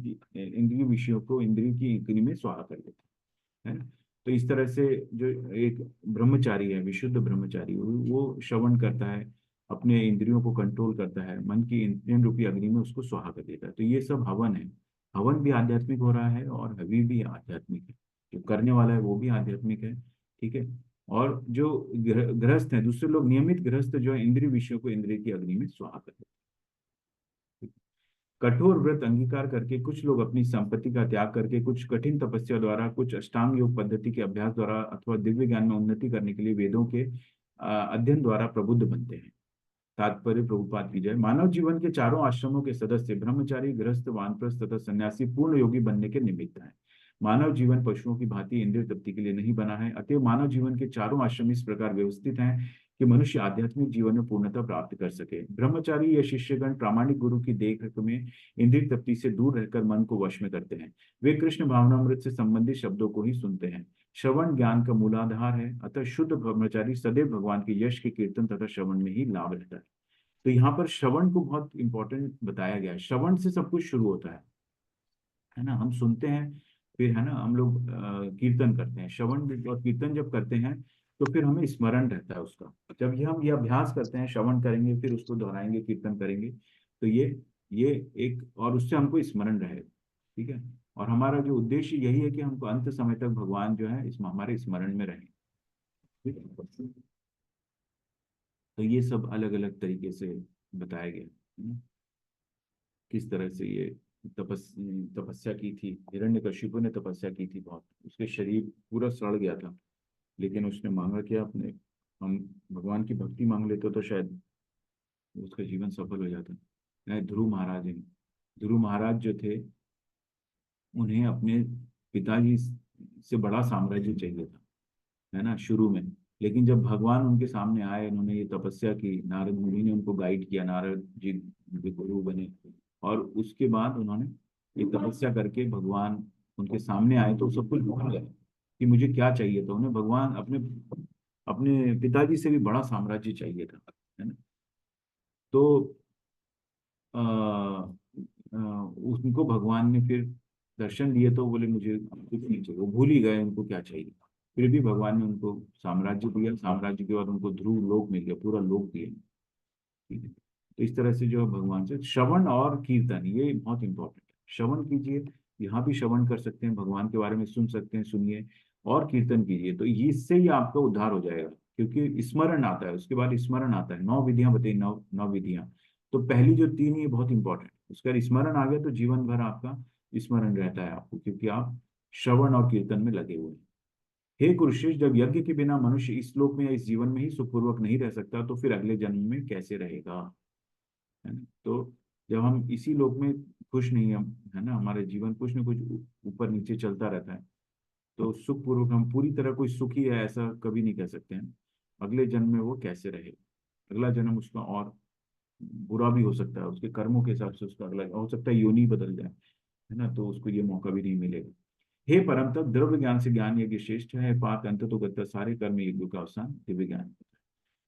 की अग्नि में स्वाहा कर देते हैं, है ना। तो इस तरह से जो एक ब्रह्मचारी है, विशुद्ध ब्रह्मचारी, वो श्रवण करता है, अपने इंद्रियों को कंट्रोल करता है, मन की इंद्रिय रूपी अग्नि में उसको स्वाहा कर देता है। तो ये सब हवन है। हवन भी आध्यात्मिक हो रहा है और हवि भी आध्यात्मिक है। जो करने वाला है वो भी आध्यात्मिक है, ठीक है। और जो गृहस्थ हैं, दूसरे लोग नियमित गृहस्थ जो है, इंद्रिय विषयों को इंद्रिय की अग्नि में स्वाहा कर देते हैं। कठोर व्रत अंगीकार करके कुछ लोग अपनी संपत्ति का त्याग करके, कुछ कठिन तपस्या द्वारा, कुछ अष्टांग योग पद्धति के अभ्यास द्वारा अथवा दिव्य ज्ञान में उन्नति करने के लिए वेदों के अध्ययन द्वारा प्रबुद्ध बनते हैं। तात्पर्य प्रभुपाद की जय। मानव जीवन के चारों आश्रमों के सदस्य ब्रह्मचारी, गृहस्थ, वानप्रस्थ तथा सन्यासी पूर्ण योगी बनने के निमित्त हैं। मानव जीवन पशुओं की भांति इंद्रिय तृप्ति के लिए नहीं बना है, अतएव मानव जीवन के चारों आश्रम इस प्रकार व्यवस्थित हैं कि मनुष्य आध्यात्मिक जीवन में पूर्णता प्राप्त कर सके। ब्रह्मचारी या शिष्यगण प्रामाणिक गुरु की देखरेख में इंद्रिय तृप्ति से दूर रहकर मन को वश में करते हैं। वे कृष्ण भावनामृत से संबंधित शब्दों को ही सुनते हैं। श्रवण ज्ञान का मूलाधार है, अतः शुद्ध ब्रह्मचारी सदैव भगवान के यश के कीर्तन तथा श्रवण में ही लाभ रहता है। तो यहाँ पर श्रवण को बहुत इंपॉर्टेंट बताया गया है। श्रवण से सब कुछ शुरू होता है ना। हम सुनते हैं, फिर है ना हम लोग कीर्तन करते हैं। श्रवण और कीर्तन जब करते हैं तो फिर हमें स्मरण रहता है उसका। जब हम ये अभ्यास करते हैं, श्रवण करेंगे फिर उसको दोहराएंगे, कीर्तन करेंगे, तो ये एक, और उससे हमको स्मरण रहेगा। ठीक है। और हमारा जो उद्देश्य यही है कि हमको अंत समय तक भगवान जो है इसमें हमारे स्मरण में रहे। ठीक है। तो ये सब अलग अलग तरीके से बताया गया है ना? किस तरह से ये तपस्या की थी। हिरण्यकशिपु ने तपस्या की थी बहुत, उसके शरीर पूरा सड़ गया था, लेकिन उसने मांगा कि अपने हम भगवान की भक्ति मांग लेते तो शायद उसका जीवन सफल हो जाता। ध्रुव महाराज हैं, ध्रुव महाराज जो थे उन्हें अपने पिताजी से बड़ा साम्राज्य चाहिए था, है ना, शुरू में। लेकिन जब भगवान उनके सामने आए, उन्होंने ये तपस्या की, नारद मुनि ने उनको गाइड किया, नारद जी उनके गुरु बने, और उसके बाद उन्होंने ये तपस्या करके भगवान उनके सामने आए तो सब कुछ भूल गए कि मुझे क्या चाहिए था। उन्हें भगवान अपने अपने पिताजी से भी बड़ा साम्राज्य चाहिए था, है ना। तो उनको भगवान ने फिर दर्शन दिए तो बोले मुझे कुछ नहीं चाहिए। वो भूल ही गए उनको क्या चाहिए। फिर भी भगवान ने उनको साम्राज्य दिया। साम्राज्य के बाद उनको ध्रुव लोक मिल गया, पूरा लोक दिया। ठीक है। तो इस तरह से जो भगवान से श्रवण और कीर्तन ये बहुत इंपॉर्टेंट है। श्रवण कीजिए, यहाँ भी श्रवण कर सकते हैं, भगवान के बारे में सुन सकते हैं, सुनिए, और कीर्तन कीजिए। तो इससे ही आपका उद्धार हो जाएगा, क्योंकि स्मरण आता है, उसके बाद स्मरण आता है। 9 विधियां बताई, 9 विधियां। तो पहली जो 3 ये बहुत इंपॉर्टेंट, उसका स्मरण आ गया तो जीवन भर आपका स्मरण रहता है आपको, क्योंकि आप श्रवण और कीर्तन में लगे हुए हैं। हे कुरुश्रेष्ठ, जब यज्ञ के बिना मनुष्य इस लोक में या इस जीवन में ही सुखपूर्वक नहीं रह सकता तो फिर अगले जन्म में कैसे रहेगा, है ना। तो जब हम इसी लोक में खुश नहीं हम, है ना, हमारे जीवन कुछ न कुछ ऊपर नीचे चलता रहता है, तो सुखपूर्वक हम पूरी तरह कोई सुखी है ऐसा कभी नहीं कह सकते हैं। अगले जन्म में वो कैसे रहेगा, अगला जन्म उसका और बुरा भी हो सकता है, उसके कर्मों के हिसाब से उसका अगला हो सकता है योनि बदल जाए, है ना। तो उसको ये मौका भी नहीं मिलेगा। हे परम तप, द्रव्य ज्ञान से ज्ञान यज्ञ श्रेष्ठ है। पाक अंत तो गत्ता, सारे कर्म यज्ञों का अवसान दिव्य ज्ञान होता है।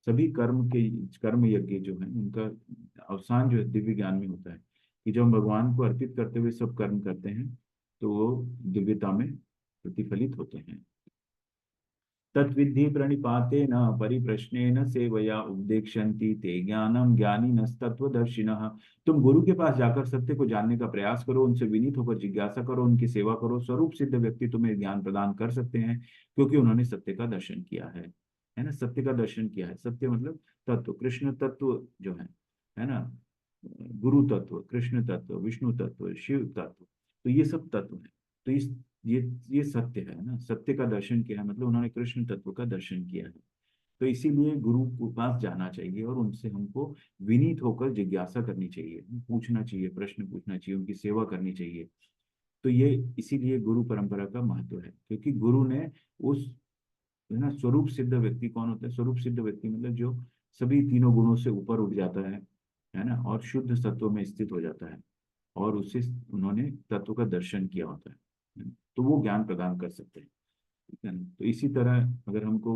सभी कर्म यज्ञ जो है उनका अवसान जो है दिव्य ज्ञान में होता है, कि जब हम भगवान को अर्पित करते हुए सब कर्म करते हैं तो वो दिव्यता में प्रतिफलित होते हैं। तत्विद्धि प्रणिपातेन परिप्रश्नेन सेवया उपदेक्षन्ति ते ज्ञानम ज्ञानिनस्तत्त्वदर्शिनः। तुम गुरु के पास जाकर सत्य को जानने का प्रयास करो, उनसे विनीत होकर जिज्ञासा करो, उनकी सेवा करो। स्वरूप सिद्ध व्यक्ति तुम्हें ज्ञान प्रदान कर सकते हैं, क्योंकि उन्होंने सत्य का दर्शन किया है ना। सत्य का दर्शन किया है, सत्य मतलब तत्व, कृष्ण तत्व जो है ना, गुरु तत्व, कृष्ण तत्व, विष्णु तत्व, शिव तत्व, तो ये सब तत्व है। तो ये ये सत्य है ना। सत्य का दर्शन किया है मतलब उन्होंने कृष्ण तत्व का दर्शन किया है। तो इसीलिए गुरु के पास जाना चाहिए और उनसे हमको विनीत होकर जिज्ञासा करनी चाहिए, पूछना चाहिए, प्रश्न पूछना चाहिए, उनकी सेवा करनी चाहिए। तो ये इसीलिए गुरु परंपरा का महत्व है, क्योंकि गुरु ने उस, है ना, स्वरूप सिद्ध व्यक्ति कौन होता है? स्वरूप सिद्ध व्यक्ति मतलब जो सभी तीनों गुणों से ऊपर उठ जाता है ना, और शुद्ध तत्व में स्थित हो जाता है, और उसे उन्होंने तत्व का दर्शन किया होता है। तो वो ज्ञान प्रदान कर सकते हैं। ठीक है ना। तो इसी तरह अगर हमको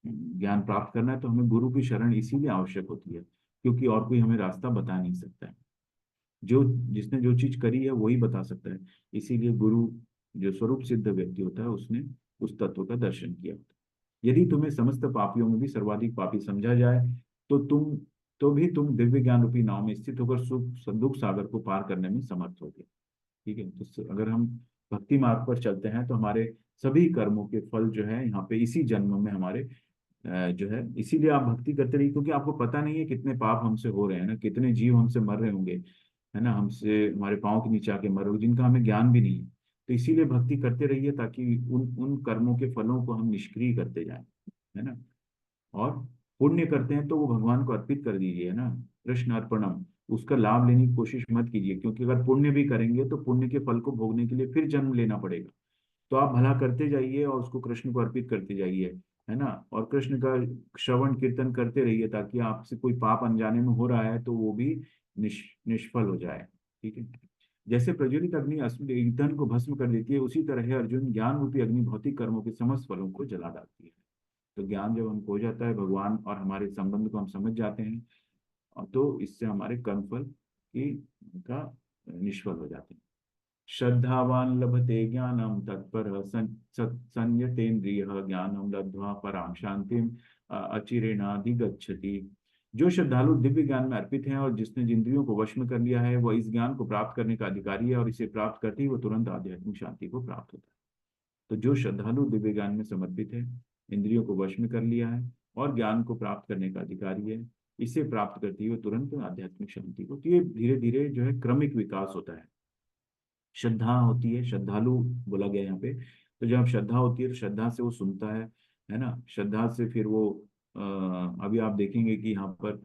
ज्ञान प्राप्त करना है तो हमें गुरु की शरण इसीलिए आवश्यक होती है, क्योंकि और कोई हमें रास्ता बता नहीं सकता है। जो जिसने जो चीज करी है वही बता सकता है। इसीलिए गुरु जो स्वरूप सिद्ध व्यक्ति होता है उसने उस तत्व का दर्शन किया होता है। यदि तुम्हें समस्त पापियों में भी सर्वाधिक पापी समझा जाए तो भी तुम दिव्य ज्ञान रूपी नाव में स्थित होकर सुख दुख सागर को पार करने में समर्थ होगे। ठीक है। तो अगर हम भक्ति मार्ग पर चलते हैं तो हमारे सभी कर्मों के फल जो है यहाँ पे इसी जन्म में हमारे जो है, इसीलिए आप भक्ति करते रहिए, क्योंकि आपको पता नहीं है कितने पाप हमसे हो रहे हैं ना, कितने जीव हमसे मर रहे होंगे, है ना, हमसे हमारे पाँव के नीचे आके मर रहे होंगे, जिनका हमें ज्ञान भी नहीं है। तो इसीलिए भक्ति करते रहिए, ताकि उन उन कर्मों के फलों को हम निष्क्रिय करते जाएं, है ना। और पुण्य करते हैं तो वो भगवान को अर्पित कर दीजिए, है ना, कृष्ण अर्पणम। उसका लाभ लेने की कोशिश मत कीजिए, क्योंकि अगर पुण्य भी करेंगे तो पुण्य के फल को भोगने के लिए फिर जन्म लेना पड़ेगा। तो आप भला करते जाइए और उसको कृष्ण को अर्पित करते जाइए, है ना। और कृष्ण का श्रवण कीर्तन करते रहिए, ताकि आपसे कोई पाप अनजाने में हो रहा है तो वो भी निष्फल हो जाए। ठीक है। जैसे प्रज्वलित अग्नि असली ईंधन को भस्म कर देती है, उसी तरह है अर्जुन, ज्ञान रूपी अग्नि भौतिक कर्मों के समस्त फलों को जला डालती है। तो ज्ञान जब हमको हो जाता है, भगवान और हमारे संबंध को हम समझ जाते हैं, और तो इससे हमारे कर्मफल की का निष्फल हो जाते हैं। श्रद्धावान लभते ज्ञानम तत्पर संयतेन्द्रिय ज्ञानम लब्ध्वा पराम शांतिम अचिरेणाधिगच्छति। जो श्रद्धालु दिव्य ज्ञान में अर्पित हैं और जिसने इंद्रियों को वश में कर लिया है, वह इस ज्ञान को प्राप्त करने का अधिकारी है, और इसे प्राप्त करते ही वह तुरंत आध्यात्मिक शांति को प्राप्त होता है। तो जो श्रद्धालु दिव्य ज्ञान में समर्पित है, इंद्रियों को वश में कर लिया है और ज्ञान को प्राप्त करने का अधिकारी है, इसे प्राप्त करते हुए तुरंत आध्यात्मिक शांति को, तो ये धीरे धीरे जो है क्रमिक विकास होता है। श्रद्धा होती है, श्रद्धालु बोला गया यहाँ पे, तो जब श्रद्धा होती है तो श्रद्धा से वो सुनता है ना। श्रद्धा से फिर वो अभी आप देखेंगे कि यहाँ पर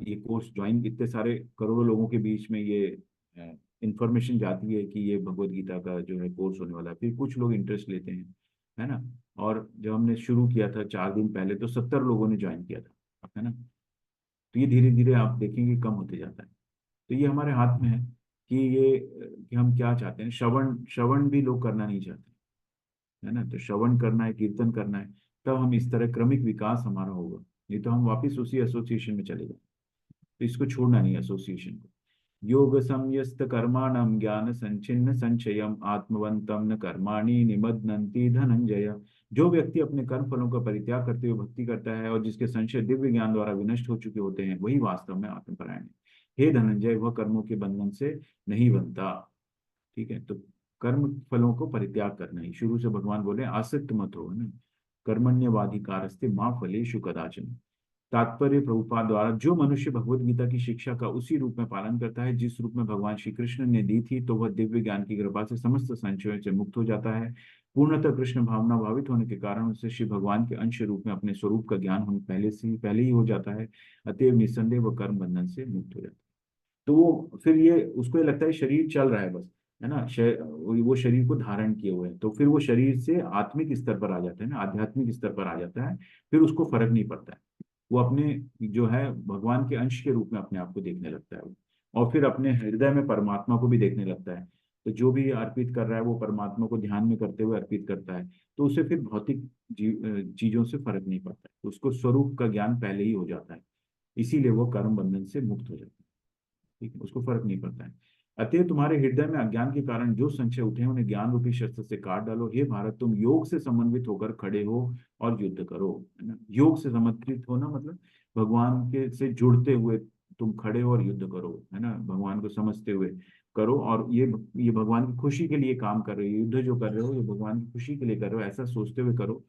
ये कोर्स ज्वाइन, इतने सारे करोड़ों लोगों के बीच में ये इंफॉर्मेशन जाती है कि ये भगवत गीता का जो है कोर्स होने वाला है, फिर कुछ लोग इंटरेस्ट लेते हैं, है ना। और जब हमने शुरू किया था 4 दिन पहले, तो 70 लोगों ने ज्वाइन किया था, है ना। तो ये धीरे धीरे आप देखेंगे कम होते जाता है। तो ये हमारे हाथ में है कि ये कि हम क्या चाहते हैं। श्रवण श्रवण भी लोग करना नहीं चाहते, है ना। तो श्रवण करना है, कीर्तन करना है, तब हम इस तरह क्रमिक विकास हमारा होगा। नहीं तो हम वापस उसी एसोसिएशन में चले जाए। तो इसको छोड़ना नहीं, एसोसिएशन को। योग संयस्त कर्माणम ज्ञान संचिन्न संचयम आत्मवंतम न कर्माणि निमग्नन्ति धनंजय। जो व्यक्ति अपने कर्म फलों का परित्याग करते हुए भक्ति करता है और जिसके संशय दिव्य ज्ञान द्वारा विनष्ट हो चुके होते हैं, वही वास्तव में आत्मपरायण है। हे धनंजय, वह कर्मों के बंधन से नहीं बनता। ठीक है। तो कर्म फलों को परित्याग करना ही, शुरू से भगवान बोले आसक्त मत हो, है ना। कर्मण्यवाधिकारस्ते मां फलेषु कदाचन। तात्पर्य प्रभुपाद द्वारा, जो मनुष्य भगवत गीता की शिक्षा का उसी रूप में पालन करता है जिस रूप में भगवान श्री कृष्ण ने दी थी, तो वह दिव्य ज्ञान की कृपा से समस्त संशयों से मुक्त हो जाता है। पूर्णतः कृष्ण भावना भावित होने के कारण उसे श्री भगवान के अंश रूप में अपने स्वरूप का ज्ञान होने पहले ही हो जाता है। अतएव निस्संदेह वह कर्म बंधन से मुक्त हो जाता है। तो वो फिर ये उसको ये लगता है शरीर चल रहा है बस, है ना। वो शरीर को धारण किए हुए है, तो फिर वो शरीर से आत्मिक स्तर पर आ जाता है ना, आध्यात्मिक स्तर पर आ जाता है। फिर उसको फर्क नहीं पड़ता है। वो अपने जो है भगवान के अंश के रूप में अपने आप को देखने लगता है वो। और फिर अपने हृदय में परमात्मा को भी देखने लगता है। तो जो भी अर्पित कर रहा है वो परमात्मा को ध्यान में करते हुए अर्पित करता है। तो उसे फिर भौतिक चीजों से फर्क नहीं पड़ता है, उसको स्वरूप का ज्ञान पहले ही हो जाता है। इसीलिए वो कर्म बंधन से मुक्त हो जाता है। ठीक है, उसको फर्क नहीं पड़ता है। अतः तुम्हारे हृदय में अज्ञान के कारण जो संशय उठे उन्हें ज्ञान रूपी शस्त्र से काट डालो। हे भारत, तुम योग से समन्वित होकर खड़े हो और युद्ध करो, है ना। योग से समन्वित होना मतलब भगवान के से जुड़ते हुए तुम खड़े हो और युद्ध करो, है ना। भगवान को समझते हुए करो, और ये भगवान की खुशी के लिए काम कर रहे हो। युद्ध जो कर रहे हो ये भगवान की खुशी के लिए कर रहे हो, ऐसा सोचते हुए करो,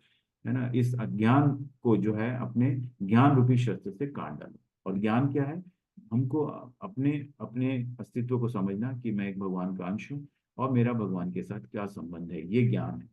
है ना। इस अज्ञान को जो है अपने ज्ञान रूपी शस्त्र से काट डालो। और ज्ञान क्या है? हमको अपने अपने अस्तित्व को समझना कि मैं एक भगवान का अंश हूँ और मेरा भगवान के साथ क्या संबंध है, ये ज्ञान है।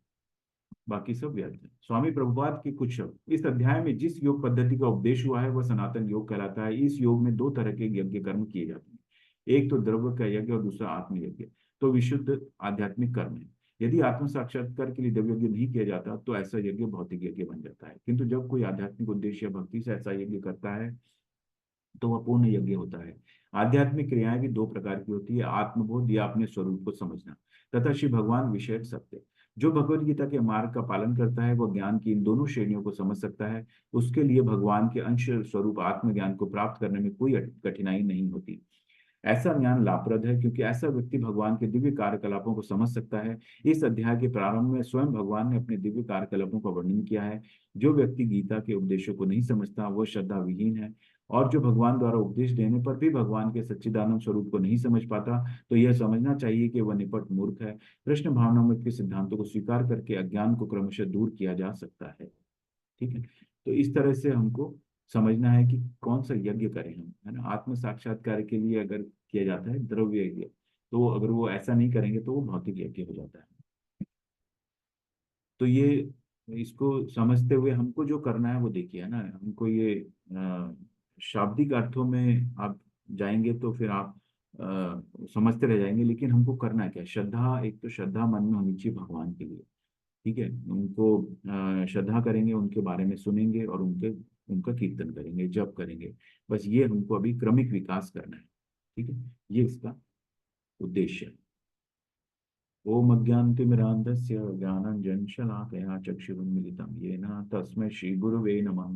बाकी सब व्यर्थ है। स्वामी प्रभुपाद के कुछ शब्द। इस अध्याय में जिस योग पद्धति का उपदेश हुआ है वह सनातन योग कहलाता है। इस योग में 2 तरह के यज्ञ कर्म किए जाते हैं, एक तो द्रव्य का यज्ञ और दूसरा आत्म यज्ञ। तो विशुद्ध आध्यात्मिक कर्म है। यदि आत्म साक्षात्कार के लिए द्रव्य यज्ञ नहीं किया जाता तो ऐसा यज्ञ भौतिक यज्ञ बन जाता है, किंतु जब कोई आध्यात्मिक उद्देश्य या भक्ति से ऐसा यज्ञ करता है तो वह पूर्ण यज्ञ होता है। आध्यात्मिक क्रियाएं भी 2 प्रकार की होती है, आत्मबोध या अपने स्वरूप को समझना, तथा श्री भगवान विषयक सत्य। जो भगवत गीता के मार्ग का पालन करता है वह ज्ञान की इन दोनों श्रेणियों को समझ सकता है। उसके लिए भगवान के अंश स्वरूप आत्मज्ञान को प्राप्त करने में कोई कठिनाई नहीं होती। ऐसा ज्ञान लाभप्रद है क्योंकि ऐसा व्यक्ति भगवान के दिव्य कार्यकलापों को समझ सकता है। इस अध्याय के प्रारंभ में स्वयं भगवान ने अपने दिव्य कार्यकलापों का वर्णन किया है। जो व्यक्ति गीता के उपदेशों को नहीं समझता वह श्रद्धा विहीन है, और जो भगवान द्वारा उपदेश देने पर भी भगवान के सच्चिदानंद स्वरूप को नहीं समझ पाता, तो यह समझना चाहिए कि वह निपट मूर्ख है। कृष्ण भावनामृत के सिद्धांतों को स्वीकार करके अज्ञान को क्रमशः दूर किया जा सकता है। ठीक है। तो इस तरह से हमको समझना है कि कौन सा यज्ञ करें हम, है ना। आत्म साक्षात्कार के लिए अगर किया जाता है द्रव्य यज्ञ, तो अगर वो ऐसा नहीं करेंगे तो वो भौतिक यज्ञ हो जाता है। तो ये इसको समझते हुए हमको जो करना है वो देखिए, है ना। हमको ये शाब्दिक अर्थों में आप जाएंगे तो फिर आप समझते रह जाएंगे, लेकिन हमको करना क्या है। श्रद्धा, एक तो श्रद्धा मन में होनी चाहिए भगवान के लिए, ठीक है, उनको श्रद्धा करेंगे, उनके बारे में सुनेंगे और उनका कीर्तन करेंगे, जप करेंगे। बस ये हमको अभी क्रमिक विकास करना है। ठीक है, ये इसका उद्देश्य है। ओम अज्ञानतिमिरान्धस्य ज्ञानाञ्जनशलाकया चक्षुरुन्मीलितं येन तस्मै श्रीगुरुवे नमः।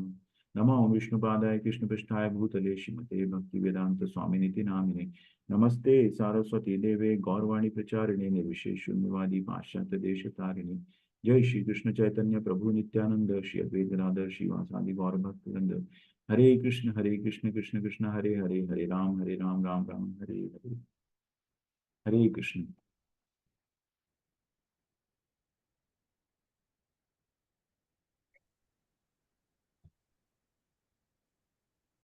नमो विष्णुपादाय कृष्णपृष्ठाय भूतले श्रीमते भक्तिवेदांत स्वामिनिति नामिने। नमस्ते सारस्वती देवे गौरवाणी प्रचारिणे निर्विशेष शून्यवादी पाश्चात्य देशतारिणे। जय श्री कृष्ण चैतन्य प्रभु नित्यानंद श्री अद्वैत गदाधर श्रीवासादि गौर भक्तवृंद। हरे कृष्ण कृष्ण कृष्ण हरे हरे, हरे राम राम राम हरे हरे। हरे कृष्ण।